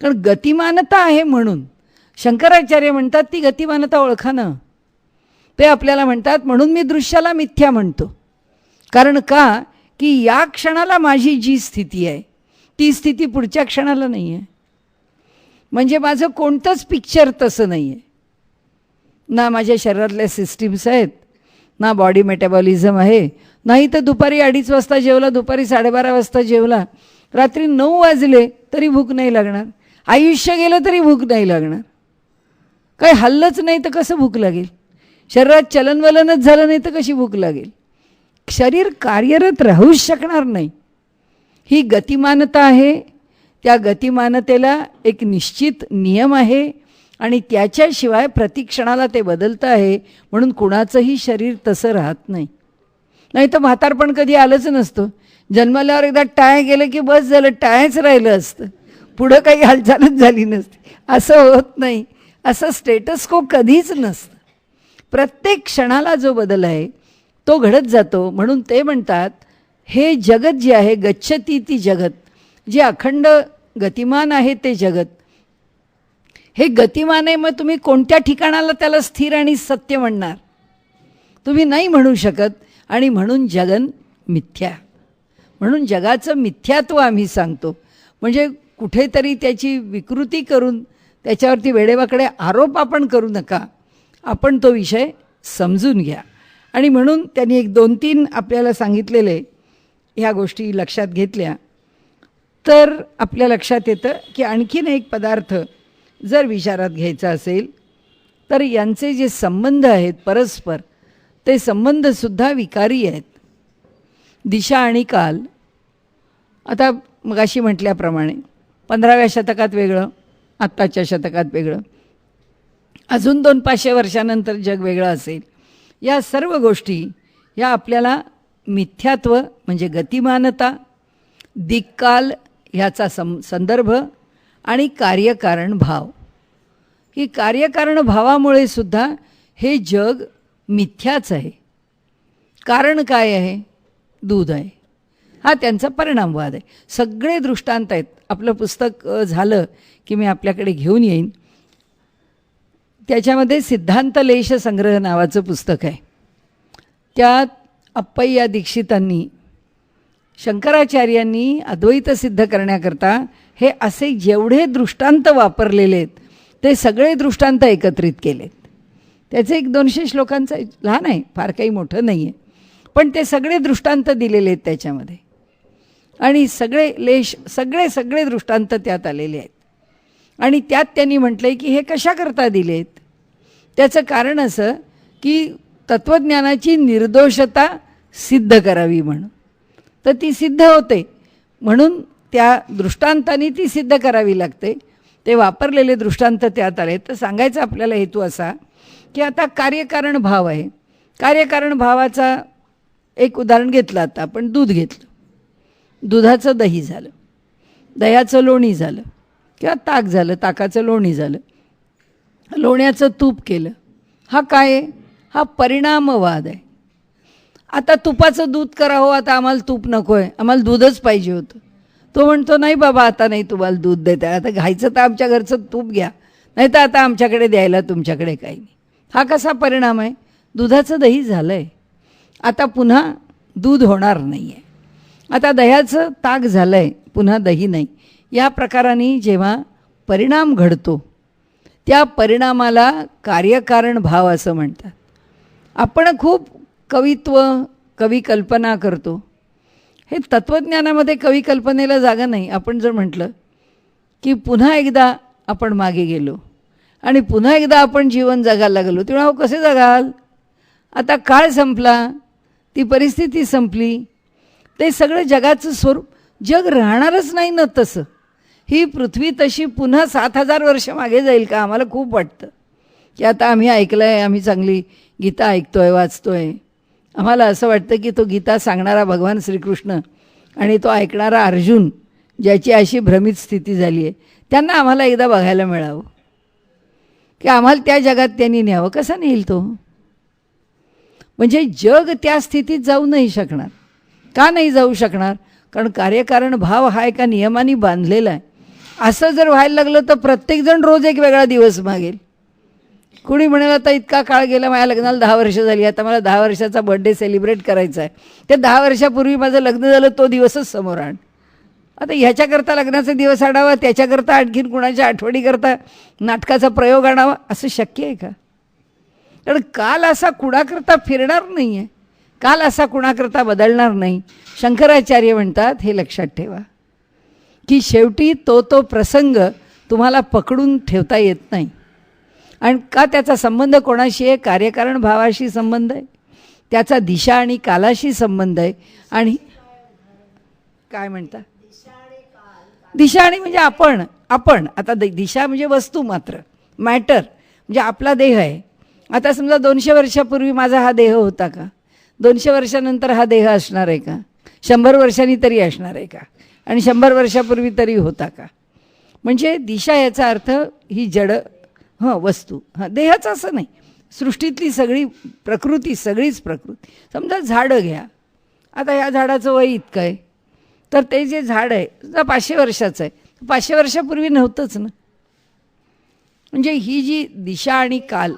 कारण गतिमानता आहे म्हणून शंकराचार्य म्हणतात ती गतिमानता ओळखा ना. ते आपल्याला म्हणतात म्हणून मी दृश्याला मिथ्या म्हणतो. कारण का? की या क्षणाला माझी जी स्थिती आहे ती स्थिती पुढच्या क्षणाला नाही आहे. म्हणजे माझं कोणतंच पिक्चर तसं नाही आहे. ना माझ्या शरीरातल्या सिस्टीम्स आहेत, ना बॉडी मेटाबॉलिझम आहे, नाही तर दुपारी 2:30 वाजता जेवला, दुपारी 12:30 वाजता जेवला, रात्री 9 वाजले तरी भूक नाही लागणार, आयुष्य गेलं तरी भूक नाही लागणार. काही हल्लंच नाही तर कसं भूक लागेल? शरीरात चलनवलनच झालं नाही तर कशी भूक लागेल? शरीर कार्यरत राहूच शकणार नाही. ही गतिमानता आहे. त्या गतिमानतेला एक निश्चित नियम आहे आणि त्याच्याशिवाय प्रतिक्षणाला ते बदलतं आहे. म्हणून कुणाचंही शरीर तसं राहत नाही. नाही तर म्हातारपण कधी आलंच नसतं. जन्माल्यावर एकदा टाय गेलं की बस झालं, टायच राहिलं असतं, पुढं काही हालचालच झाली नसते. असं होत नाही. असं स्टेटस को कधीच नसतं. प्रत्येक क्षणाला जो बदल आहे तो घडत जातो. म्हणून ते म्हणतात हे जगत जे आहे, गच्छती ती जगत, जे अखंड गतिमान आहे ते जगत, हे गतिमान आहे. मग तुम्ही कोणत्या ठिकाणाला त्याला स्थिर आणि सत्य म्हणणार? तुम्ही नाही म्हणू शकत. आणि म्हणून जगन मिथ्या. म्हणून जगाचं मिथ्यात्व आम्ही सांगतो. म्हणजे कुठेतरी त्याची विकृती करून त्याच्यावरती वेडेवाकडे आरोप आपण करू नका. आपण तो विषय समजून घ्या. आणि म्हणून त्यांनी एक 2-3 आपल्याला सांगितलेले ह्या गोष्टी लक्षात घेतल्या तर आपल्या लक्षात येतं की आणखीन एक पदार्थ जर विचारात घ्यायचा असेल तर यांचे जे संबंध आहेत परस्पर, ते संबंधसुद्धा विकारी आहेत. दिशा आणि काल, आता मगाशी म्हटल्याप्रमाणे 15व्या शतकात वेगळं, आत्ताच्या शतकात वेगळं, अजून 200-500 वर्षानंतर जग वेगळं असेल. या सर्व गोष्टी या आपल्याला मिथ्यात्व म्हणजे गतिमानता, दिक्काल ह्याचा संदर्भ आणि कार्यकारण भाव, की कार्यकारण भावामुळे सुद्धा हे जग मिथ्याच आहे. कारण काय आहे? दूध आहे. हा त्यांचा परिणामवाद आहे. सगळे दृष्टांत आहेत. आपलं पुस्तक झालं की मी आपल्याकडे घेऊन येईन. त्याच्यामध्ये सिद्धांत लेश संग्रह नावाचं पुस्तक आहे. त्यात अप्पय्या दीक्षितांनी, शंकराचार्यांनी अद्वैत सिद्ध करण्याकरता हे असे जेवढे दृष्टांत वापरलेले आहेत ते सगळे दृष्टांत एकत्रित केलेत. त्याचे एक 200 श्लोकांचं लहान आहे, फार काही मोठं नाही आहे, पण ते सगळे दृष्टांत दिलेले आहेत त्याच्यामध्ये. आणि सगळे दृष्टांत त्यात आलेले आहेत. आणि त्यात त्यांनी म्हटलं आहे की हे कशाकरता दिलेत? त्याचं कारण असं की तत्त्वज्ञानाची निर्दोषता सिद्ध करावी म्हणून. तर ती सिद्ध होते म्हणून त्या दृष्टांतांनी ती सिद्ध करावी लागते. ते वापरलेले दृष्टांत त्यात आले. तर सांगायचा आपल्याला हेतू असा की आता कार्यकारण भाव आहे. कार्यकारण भावाचा एक उदाहरण घेतलं. आता आपण दूध घेतलं, दुधाचं दही झालं, दह्याचं लोणी झालं, किंवा ताक झालं, ताकाचं लोणी झालं, लोण्याचं तूप केलं. हा काय आहे? हा परिणामवाद आहे. आता तुपाचं दूध करा हो, आता आम्हाला तूप नको आहे, आम्हाला दूधच पाहिजे होतं. तो म्हणतो नाही बाबा, आता नाही तुम्हाला दूध देत आहे, आता घ्यायचं तर आमच्या घरचं तूप घ्या, नाही तर आता आमच्याकडे द्यायला तुमच्याकडे काही नाही. हा कसा परिणाम आहे? दुधाचं दही झालं आहे, आता पुन्हा दूध होणार नाही आहे. आता दह्याचं ताक झालं आहे, पुन्हा दही नाही. या प्रकाराने जेव्हा परिणाम घडतो त्या परिणामाला कार्यकारण भाव असं म्हणतात. आपण खूप कवी कल्पना करतो. हे तत्त्वज्ञानामध्ये कवी कल्पनेला जागा नाही. आपण जर म्हटलं की पुन्हा एकदा आपण मागे गेलो आणि पुन्हा एकदा आपण जीवन जगायला लागलो, तेव्हा हो कसे जगाल? आता काळ संपला, ती परिस्थिती संपली, ते सगळं जगाचं स्वरूप, जग राहणारच नाही ना तसं. ही पृथ्वी तशी पुन्हा 7000 वर्ष मागे जाईल का? आम्हाला खूप वाटतं की आता आम्ही ऐकलं आहे, आम्ही चांगली गीता ऐकतोय, वाचतोय. आम्हाला असं वाटतं की तो गीता सांगणारा भगवान श्रीकृष्ण आणि तो ऐकणारा अर्जुन, ज्याची अशी भ्रमित स्थिती झाली आहे, त्यांना आम्हाला एकदा बघायला मिळावं की आम्हाला त्या जगात त्यांनी न्यावं. कसा नेईल तो? म्हणजे जग त्या स्थितीत जाऊ नाही शकणार. का नाही जाऊ शकणार? कारण कार्यकारण भाव हा एका नियमाने बांधलेला आहे. असं जर व्हायला लागलं तर प्रत्येकजण रोज एक वेगळा दिवस मागेल. कुणी म्हणेल आता इतका काळ गेला, माझ्या लग्नाला 10 वर्ष झाली, आता मला 10 वर्षाचा बर्थडे सेलिब्रेट करायचा आहे. ते 10 वर्षापूर्वी माझं लग्न झालं तो दिवसच समोर आण. आता ह्याच्याकरता लग्नाचा दिवस आणावा, त्याच्याकरता आणखीन कुणाच्या आठवणीकरता नाटकाचा प्रयोग आणावा, असं शक्य आहे का? कारण काल असा कुणाकरता फिरणार नाही आहे, काल असा कुणाकरता बदलणार नाही. शंकराचार्य म्हणतात हे लक्षात ठेवा की शेवटी तो प्रसंग तुम्हाला पकडून ठेवता येत नाही. आणि का त्याचा संबंध कोणाशी आहे? कार्यकारण भावाशी संबंध आहे, त्याचा दिशा आणि कालाशी संबंध आहे. आणि काय म्हणता? दिशा आणि म्हणजे आपण आता दिशा म्हणजे वस्तू मात्र, मॅटर म्हणजे आपला देह आहे. आता समजा 200 वर्षापूर्वी माझा हा देह होता का? 200 वर्षानंतर हा देह असणार आहे का? 100 वर्षांनी तरी असणार आहे का? आणि 100 वर्षापूर्वी तरी होता का? म्हणजे दिशा याचा अर्थ ही जड वस्तू, देहाचं असं नाही, सृष्टीतली सगळी प्रकृती, सगळीच प्रकृती. समजा झाडं घ्या, आता ह्या झाडाचं वय इतकं आहे, तर ते जे झाड आहे समजा 500 वर्षाचं आहे, 500 वर्षापूर्वी नव्हतंच ना. म्हणजे ही जी दिशा आणि काल,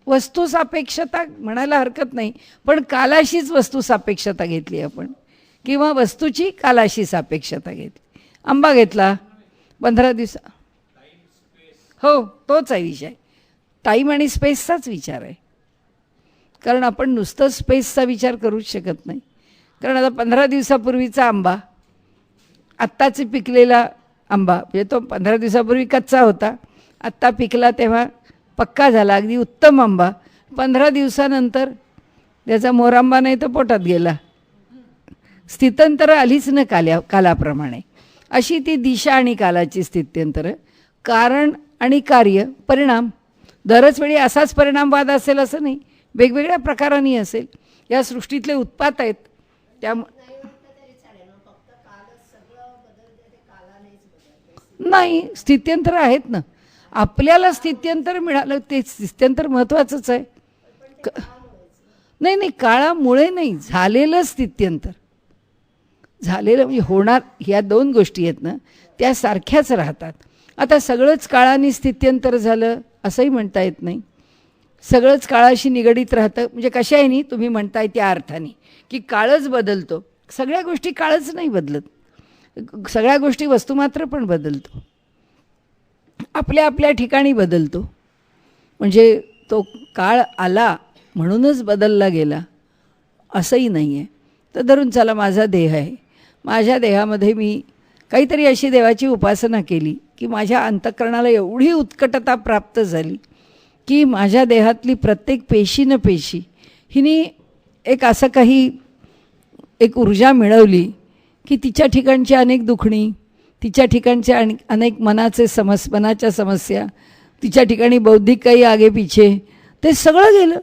वस्तुसापेक्षता म्हणायला हरकत नाही, पण कालाशीच वस्तुसापेक्षता घेतली आपण, किंवा वस्तूची कालाशी सापेक्षता घेतली. आंबा घेतला 15 दिवस, हो तोच आहे विषय, टाईम आणि स्पेसचाच विचार आहे. कारण आपण नुसतं स्पेसचा विचार करूच शकत नाही. कारण आता 15 दिवसापूर्वीचा आंबा, आत्ताच पिकलेला आंबा, म्हणजे तो 15 दिवसापूर्वी कच्चा होता, आत्ता पिकला तेव्हा पक्का झाला, अगदी उत्तम आंबा. 15 दिवसानंतर त्याचा मोरांबा नाही तो पोटात गेला. स्थित्यंतरं आलीच न कालाप्रमाणे. अशी ती दिशा आणि कालाची स्थित्यंतरं, कारण आणि कार्य, परिणाम. दरच वेळी असाच परिणामवाद असेल असं नाही, वेगवेगळ्या प्रकारांनी असेल. या सृष्टीतले उत्पात आहेत, नाही स्थित्यंतर आहेत ना. आपल्याला स्थित्यंतर मिळालं ते स्थित्यंतर महत्त्वाचंच आहे. नाही, काळामुळे नाही, झालेलं स्थित्यंतर, झालेलं म्हणजे होणार, ह्या 2 गोष्टी आहेत ना, त्या सारख्याच राहतात. आता सगळंच काळाने स्थित्यंतर झालं असंही म्हणता येत नाही. सगळंच काळाशी निगडीत राहतं म्हणजे कशाने तुम्ही म्हणताय त्या अर्थाने की काळच बदलतो. सगळ्या गोष्टी काळच नाही बदलत, सगळ्या गोष्टी वस्तुमात्र पण बदलतो, आपल्या आपल्या ठिकाणी बदलतो. म्हणजे तो काळ आला म्हणूनच बदलला गेला असंही नाही आहे. तर धरून चला माझा देह आहे, माझ्या देहामध्ये मी काहीतरी अशी देवाची उपासना केली की माझ्या अंतःकरणाला एवढी उत्कटता प्राप्त झाली की माझ्या देहातली प्रत्येक पेशी न पेशी हिने एक असं काही एक ऊर्जा मिळवली की तिच्या ठिकाणची अनेक दुखणी, तिच्या ठिकाणचे अनेक मनाच्या समस्या, तिच्या ठिकाणी बौद्धिक काही आगेपिछे, ते सगळं गेलं.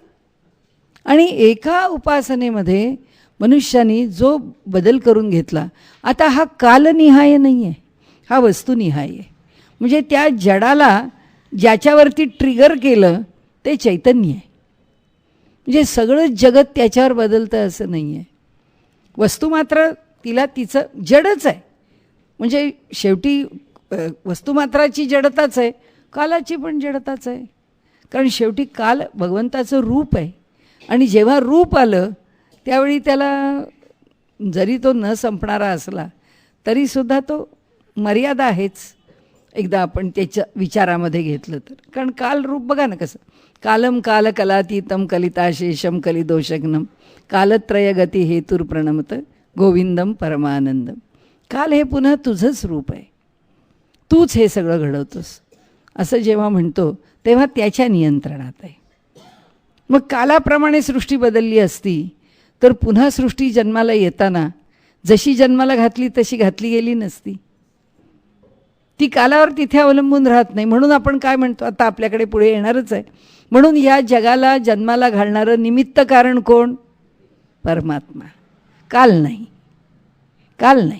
आणि एका उपासनेमध्ये मनुष्याने जो बदल करून घेतला, आता हा कालनिहाय नाही आहे, हा वस्तुनिहाय आहे. म्हणजे त्या जडाला ज्याच्यावरती ट्रिगर केलं ते चैतन्य आहे. म्हणजे सगळं जगत त्याच्यावर बदलतं असं नाही आहे. वस्तू मात्र तिला तिचं जडच आहे. म्हणजे शेवटी वस्तुमात्राची जडताच आहे, कालाची पण जडताच आहे. कारण शेवटी काल भगवंताचं रूप आहे, आणि जेव्हा रूप आलं त्यावेळी त्याला जरी तो न संपणारा असला तरीसुद्धा तो मर्यादा आहेच, एकदा आपण त्याच्या विचारामध्ये घेतलं तर. कारण काल रूप बघा ना कसं, कालम काल कलातीतम कलिताशेषम कलिदोषग्नम कालत्रय गती हेतुर प्रणमत गोविंदम परमानंदम. काल हे पुन्हा तुझंच रूप आहे, तूच हे सगळं घडवतोस असं जेव्हा म्हणतो तेव्हा त्याच्या नियंत्रणात आहे. मग कालाप्रमाणे सृष्टी बदलली असती तर पुन्हा सृष्टी जन्माला येताना जशी जन्माला घातली तशी घातली गेली नसती. ती कालावर तिथे अवलंबून राहत नाही. म्हणून आपण काय म्हणतो, आता आपल्याकडे पुढे येणारच आहे, म्हणून या जगाला जन्माला घालणारं निमित्त कारण कोण? परमात्मा. काल नाही, काल नाही,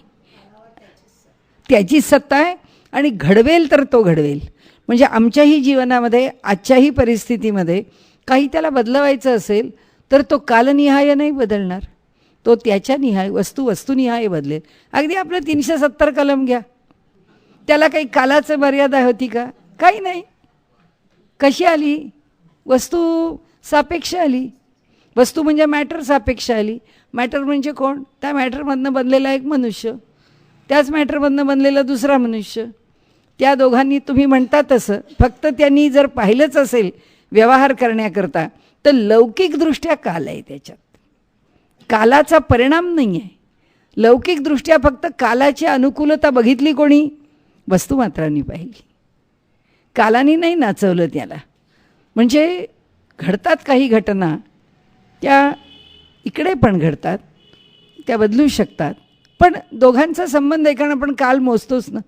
त्याची सत्ता आहे. आणि घडवेल तर तो घडवेल. म्हणजे आमच्याही जीवनामध्ये आजच्याही परिस्थितीमध्ये काही त्याला बदलवायचं असेल तर तो कालनिहाय नाही बदलणार, तो त्याच्या निहाय वस्तुनिहाय बदलेल. अगदी आपलं 370 कलम घ्या, त्याला काही कालाचं मर्यादा होती का? काही नाही. कशी आली? वस्तू सापेक्ष आली. वस्तू म्हणजे मॅटर सापेक्ष आली. मॅटर म्हणजे कोण? त्या मॅटरमधनं बनलेला एक मनुष्य, त्याच मॅटरमधनं बनलेला दुसरा मनुष्य. त्या दोघांनी तुम्ही म्हणता तसं फक्त त्यांनी जर पाहिलंच असेल व्यवहार करण्याकरता तर लौकिकदृष्ट्या काल आहे त्याच्यात, कालाचा परिणाम नाही आहे. लौकिकदृष्ट्या फक्त कालाची अनुकूलता बघितली कोणी? वस्तुमात्रांनी पाहिली. कालाने नाही नाचवलं त्याला. म्हणजे घडतात काही घटना, त्या इकडे पण घडतात, त्या बदलू शकतात, पण दोघांचा संबंध एकानं आपण काल मोजतोच ना.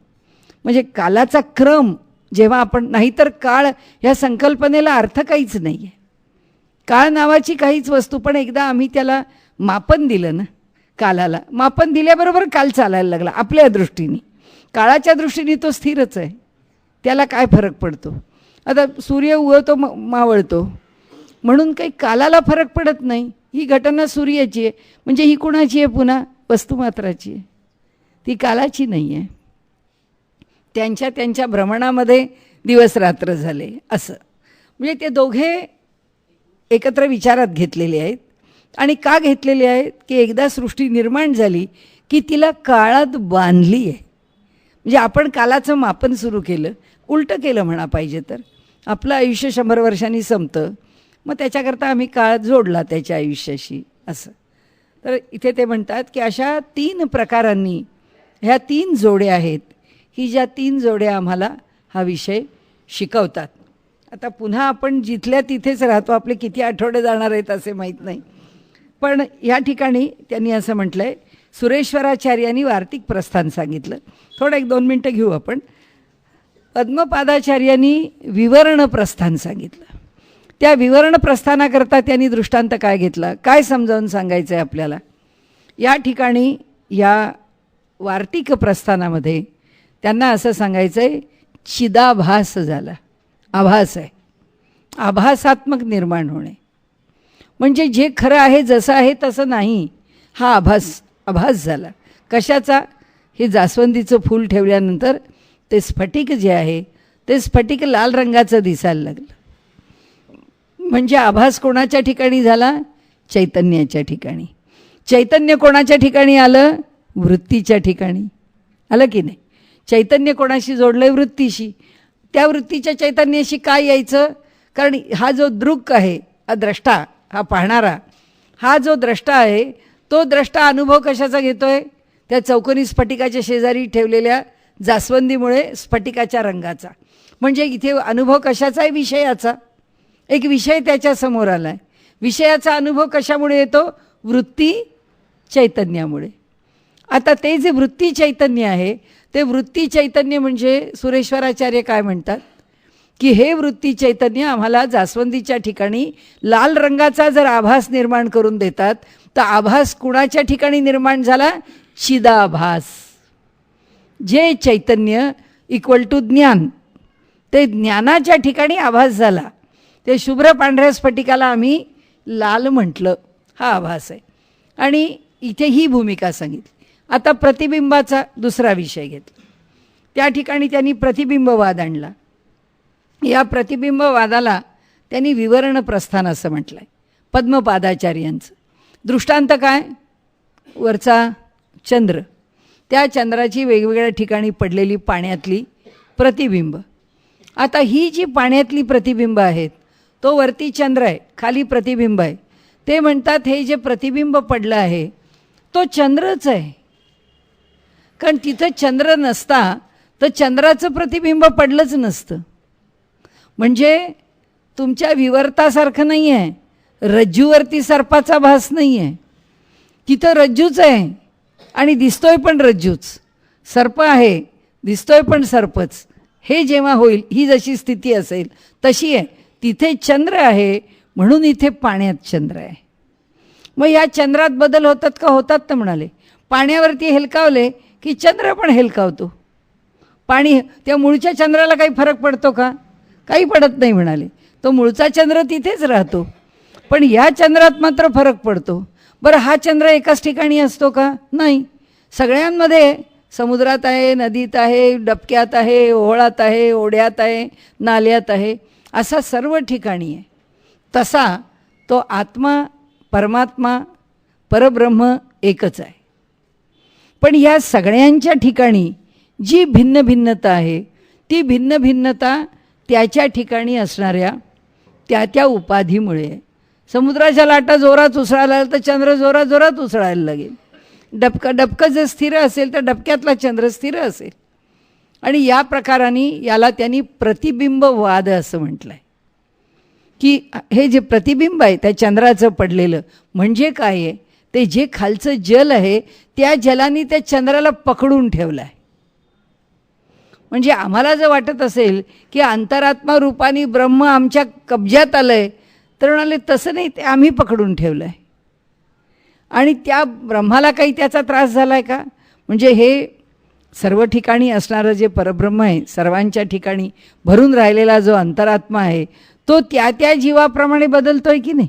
म्हणजे कालाचा क्रम जेव्हा आपण, नाहीतर काळ ह्या संकल्पनेला अर्थ काहीच नाही आहे. काळ नावाची काहीच वस्तू, पण एकदा आम्ही त्याला मापन दिलं ना, कालाला मापन दिल्याबरोबर काल चालायला लागला आपल्या दृष्टीने. काळाच्या दृष्टीने तो स्थिरच आहे, त्याला काय फरक पडतो. आता सूर्य उगवतो मावळतो म्हणून काही कालाला फरक पडत नाही. ही घटना सूर्याची आहे, म्हणजे ही कुणाची आहे, पुन्हा वस्तुमात्राची आहे, ती कालाची नाही आहे. त्यांच्या त्यांच्या भ्रमणामध्ये दिवस रात्र झाले असं. म्हणजे ते दोघे एकत्र विचारात घेतलेले आहेत. आणि का घेतलेले आहेत की एकदा सृष्टी निर्माण झाली की तिला काळात बांधली आहे. म्हणजे आपण कालाचं मापन सुरू केलं, उलटं केलं म्हणा पाहिजे तर. आपलं आयुष्य 100 वर्षांनी संपतं, मग त्याच्याकरता आम्ही काळ जोडला त्याच्या आयुष्याशी असं. तर इथे ते म्हणतात की अशा 3 प्रकारांनी ह्या 3 जोड्या आहेत की ज्या 3 जोड्या आम्हाला हा विषय शिकवतात. आता पुन्हा आपण जिथल्या तिथेच राहतो, आपले किती आठवडे जाणार आहेत असे माहीत नाही, पण या ठिकाणी त्यांनी असं म्हटलं आहे, सुरेश्वराचार्यांनी वार्तिक प्रस्थान सांगितलं. थोडं 1-2 मिनटं घेऊ आपण. पद्मपादाचार्यांनी विवरण प्रस्थान सांगितलं. त्या विवरण प्रस्थानाकरता त्यांनी दृष्टांत काय घेतला, काय समजावून सांगायचं आहे आपल्याला. या ठिकाणी या वार्तिक प्रस्थानामध्ये त्यांना असं सांगायचं आहे, चिदाभास झाला. आभास आहे, आभासात्मक निर्माण होणे. म्हणजे जे खरं आहे, जसं आहे तसं नाही, हा आभास झाला. कशाचा? हे जास्वंदीचं फूल ठेवल्यानंतर ते स्फटिक जे आहे ते स्फटिक लाल रंगाचं दिसायला लागलं. म्हणजे आभास कोणाच्या ठिकाणी झाला? चैतन्याच्या ठिकाणी. चैतन्य कोणाच्या ठिकाणी आलं? वृत्तीच्या ठिकाणी आलं की नाही. चैतन्य कोणाशी जोडलं? वृत्तीशी. त्या वृत्तीच्या चैतन्याशी काय यायचं? कारण हा जो दृक् आहे, हा द्रष्टा, हा पाहणारा, हा जो द्रष्टा आहे, तो द्रष्टा अनुभव कशाचा घेतोय? त्या चौकोनी स्फटिकाच्या शेजारी ठेवलेल्या जास्वंदीमुळे स्फटिकाच्या रंगाचा. म्हणजे इथे अनुभव कशाचा आहे? विषयाचा. एक विषय त्याच्यासमोर आला आहे. विषयाचा अनुभव कशामुळे येतो? वृत्ती चैतन्यामुळे. आता ते जे वृत्ती चैतन्य आहे, ते वृत्ती चैतन्य म्हणजे सुरेश्वराचार्य काय म्हणतात की हे वृत्ती चैतन्य आम्हाला जास्वंदीच्या ठिकाणी लाल रंगाचा जर आभास निर्माण करून देतात, तर आभास कुणाच्या ठिकाणी निर्माण झाला? चिदाभास. जे चैतन्य इक्वल टू ज्ञान, ते ज्ञानाच्या ठिकाणी आभास झाला. ते शुभ्र पांढऱ्या स्फटिकाला आम्ही लाल म्हटलं, हा आभास आहे. आणि इथे ही भूमिका सांगितली. आता प्रतिबिंबाचा दुसरा विषय घेतला. त्या ठिकाणी त्यांनी प्रतिबिंबवाद आणला. या प्रतिबिंबवादाला त्यांनी विवरण प्रस्थान असं म्हटलं आहे पद्मपादाचार्यांचं. दृष्टांत काय? वरचा चंद्र, त्या चंद्राची वेगवेगळ्या ठिकाणी पडलेली पाण्यातली प्रतिबिंब. आता ही जी पाण्यातली प्रतिबिंब आहेत, तो वरती चंद्र आहे, खाली प्रतिबिंब आहे. ते म्हणतात हे जे प्रतिबिंब पडलं आहे तो चंद्रच आहे. कारण तिथं चंद्र नसता तर चंद्राचं प्रतिबिंब पडलंच नसतं. म्हणजे तुमच्या विवर्तासारखं नाही आहे, रज्जूवरती सर्पाचा भास नाही आहे. तिथं रज्जूच आहे आणि दिसतोय पण रज्जूच. सर्प आहे, दिसतोय पण सर्पच. हे जेव्हा होईल, ही जशी स्थिती असेल तशी आहे. तिथे चंद्र आहे म्हणून इथे पाण्यात चंद्र आहे. मग या चंद्रात बदल होतात का? होतात तर म्हणाले. पाण्यावरती हेलकावले की चंद्र पण हेलकावतो. पाणी, त्या मूळच्या चंद्राला काही फरक पडतो का? काही पडत नाही म्हणाले. तो मूळचा चंद्र तिथेच राहतो, पण या चंद्रात मात्र फरक पडतो. बरं, हा चंद्र एकाच ठिकाणी असतो का? नाही. सगळ्यांमध्ये, समुद्रात आहे, नदीत आहे, डबक्यात आहे, ओहोळात आहे, ओढ्यात आहे, नाल्यात आहे, असा सर्व ठिकाणी आहे. तसा तो आत्मा, परमात्मा, परब्रह्म एकच आहे. पण या सगळ्यांच्या ठिकाणी जी भिन्न भिन्नता आहे, ती भिन्न भिन्नता त्याच्या ठिकाणी असणाऱ्या त्या त्या उपाधीमुळे आहे. समुद्राच्या लाटा जोरात उसळायला लागेल तर चंद्र जोरात जोरात उसळायला लागेल. डबकं जर स्थिर असेल तर डबक्यातला चंद्र स्थिर असेल. आणि या प्रकाराने याला त्यांनी प्रतिबिंबवाद असं म्हटलं आहे, की हे जे प्रतिबिंब आहे त्या चंद्राचं पडलेलं म्हणजे काय आहे, ते जे खालचं जल आहे त्या जलाने त्या चंद्राला पकडून ठेवलं आहे. म्हणजे आम्हाला जर वाटत असेल की अंतरात्मा रूपाने ब्रह्म आमच्या कब्जात आलं आहे, तर म्हणाले तसं नाही, ते आम्ही पकडून ठेवलं आहे. आणि त्या ब्रह्माला काही त्याचा त्रास झाला आहे का? म्हणजे हे सर्व ठिकाणी असणारं जे परब्रह्म आहे, सर्वांच्या ठिकाणी भरून राहिलेला जो अंतरात्मा आहे, तो त्या त्या जीवाप्रमाणे बदलतो आहे की नाही?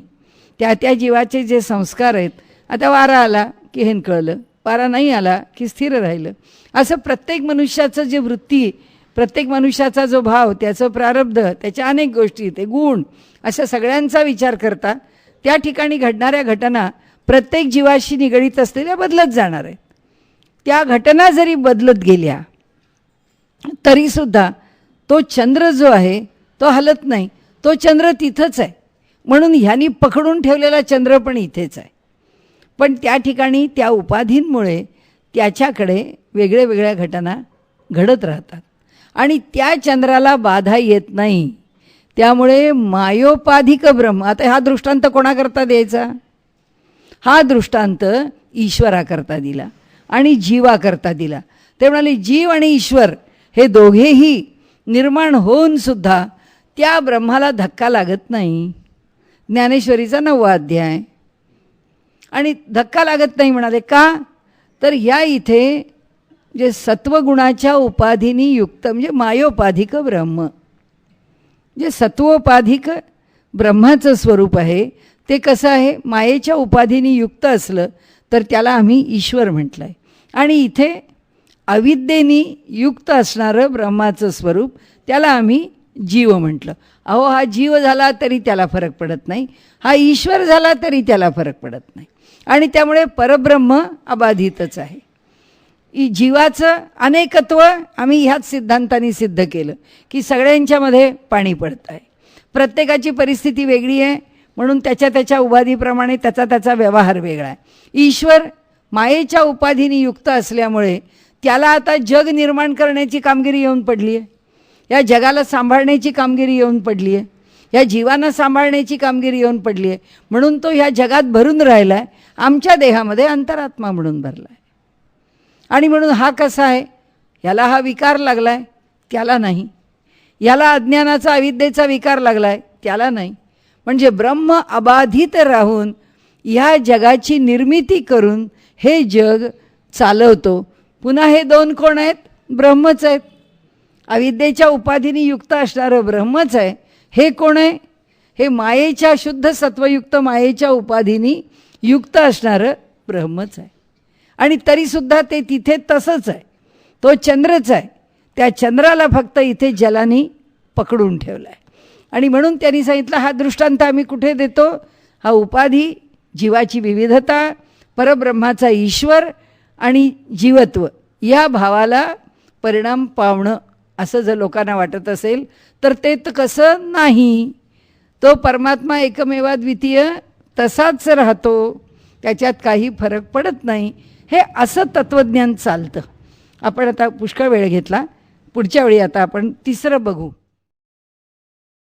त्या त्या जीवाचे जे संस्कार आहेत, आता वारा आला की हे कळलं, वारा नाही आला की स्थिर राहिलं, असं प्रत्येक मनुष्याचं जे वृत्ती, प्रत्येक मनुष्याचा जो भाव, त्याचं प्रारब्ध, त्याच्या अनेक गोष्टी, ते गुण, अशा सगळ्यांचा विचार करता त्या ठिकाणी घडणाऱ्या घटना प्रत्येक जीवाशी निगडीत असलेल्या बदलत जाणार आहेत. त्या घटना जरी बदलत गेल्या तरीसुद्धा तो चंद्र जो आहे तो हलत नाही, तो चंद्र तिथंच आहे. म्हणून ह्यांनी पकडून ठेवलेला चंद्र पण इथेच आहे. पण त्या ठिकाणी त्या उपाधींमुळे त्याच्याकडे वेगळ्या वेगळ्या घटना घडत राहतात आणि त्या चंद्राला बाधा येत नाही. त्यामुळे मायोपाधिक ब्रह्म, आता हा दृष्टांत कोणाकरता द्यायचा? हा दृष्टांत ईश्वराकरता दिला आणि जीवाकरता दिला. ते म्हणाले जीव आणि ईश्वर हे दोघेही निर्माण होऊन सुद्धा त्या ब्रह्माला धक्का लागत नाही. ज्ञानेश्वरीचा 9वा अध्याय. आणि धक्का लागत नाही म्हणाले का? तर या इथे जे सत्वगुणाच्या उपाधीनी युक्त म्हणजे मायोपाधिक ब्रह्म, जे सत्वोपाधिक ब्रह्माचं स्वरूप आहे ते कसं आहे? मायेच्या उपाधीनी युक्त असलं तर त्याला आम्ही ईश्वर म्हटलं आहे. आणि इथे अविद्येनी युक्त असणारं ब्रह्माचं स्वरूप त्याला आम्ही जीव म्हटलं. अहो, हा जीव झाला तरी त्याला फरक पडत नाही, हा ईश्वर झाला तरी त्याला फरक पडत नाही. आणि त्यामुळे परब्रह्म अबाधितच आहे. जीवाचं अनेकत्व आम्ही ह्याच सिद्धांताने सिद्ध केलं की सगळ्यांच्यामध्ये पाणी पडत आहे, प्रत्येकाची परिस्थिती वेगळी आहे, म्हणून त्याच्या त्याच्या उपाधीप्रमाणे त्याचा त्याचा व्यवहार वेगळा आहे. ईश्वर मायेच्या उपाधीने युक्त असल्यामुळे त्याला आता जग निर्माण करण्याची कामगिरी येऊन पडली आहे, या जगाला सांभाळण्याची कामगिरी येऊन पडली आहे, या जीवांना सांभाळण्याची कामगिरी येऊन पडली आहे. म्हणून तो ह्या जगात भरून राहिला आहे, आमच्या देहामध्ये अंतरात्मा म्हणून भरला आहे. आणि म्हणून हा कसा आहे? याला हा विकार लागला आहे, त्याला नाही. याला अज्ञानाचा अविद्येचा विकार लागला आहे, त्याला नाही. म्हणजे ब्रह्म अबाधित राहून ह्या जगाची निर्मिती करून हे जग चालवतो. पुन्हा हे दोन कोण आहेत? ब्रह्मच आहेत. अविद्येच्या उपाधीने युक्त असणारं ब्रह्मच आहे. हे कोण आहे? हे मायेच्या शुद्ध सत्वयुक्त मायेच्या उपाधीने युक्त असणारं ब्रह्मच आहे. आणि तरीसुद्धा ते तिथे तसंच आहे, तो चंद्रच आहे. त्या चंद्राला फक्त इथे जलाने पकडून ठेवला आहे. आणि म्हणून त्यांनी सांगितलं हा दृष्टांत आम्ही कुठे देतो? हा उपाधी, जीवाची विविधता, परब्रह्माचा ईश्वर आणि जीवत्व या भावाला परिणाम पावणं असं जर लोकांना वाटत असेल तर ते तर कसं नाही. तो परमात्मा एकमेवाद्वितीय तसाच राहतो, त्याच्यात काही फरक पडत नाही. हे असं तत्त्वज्ञान चालतं. आपण आता पुष्कळ वेळ घेतला, पुढच्या वेळी आता आपण तिसरं बघू.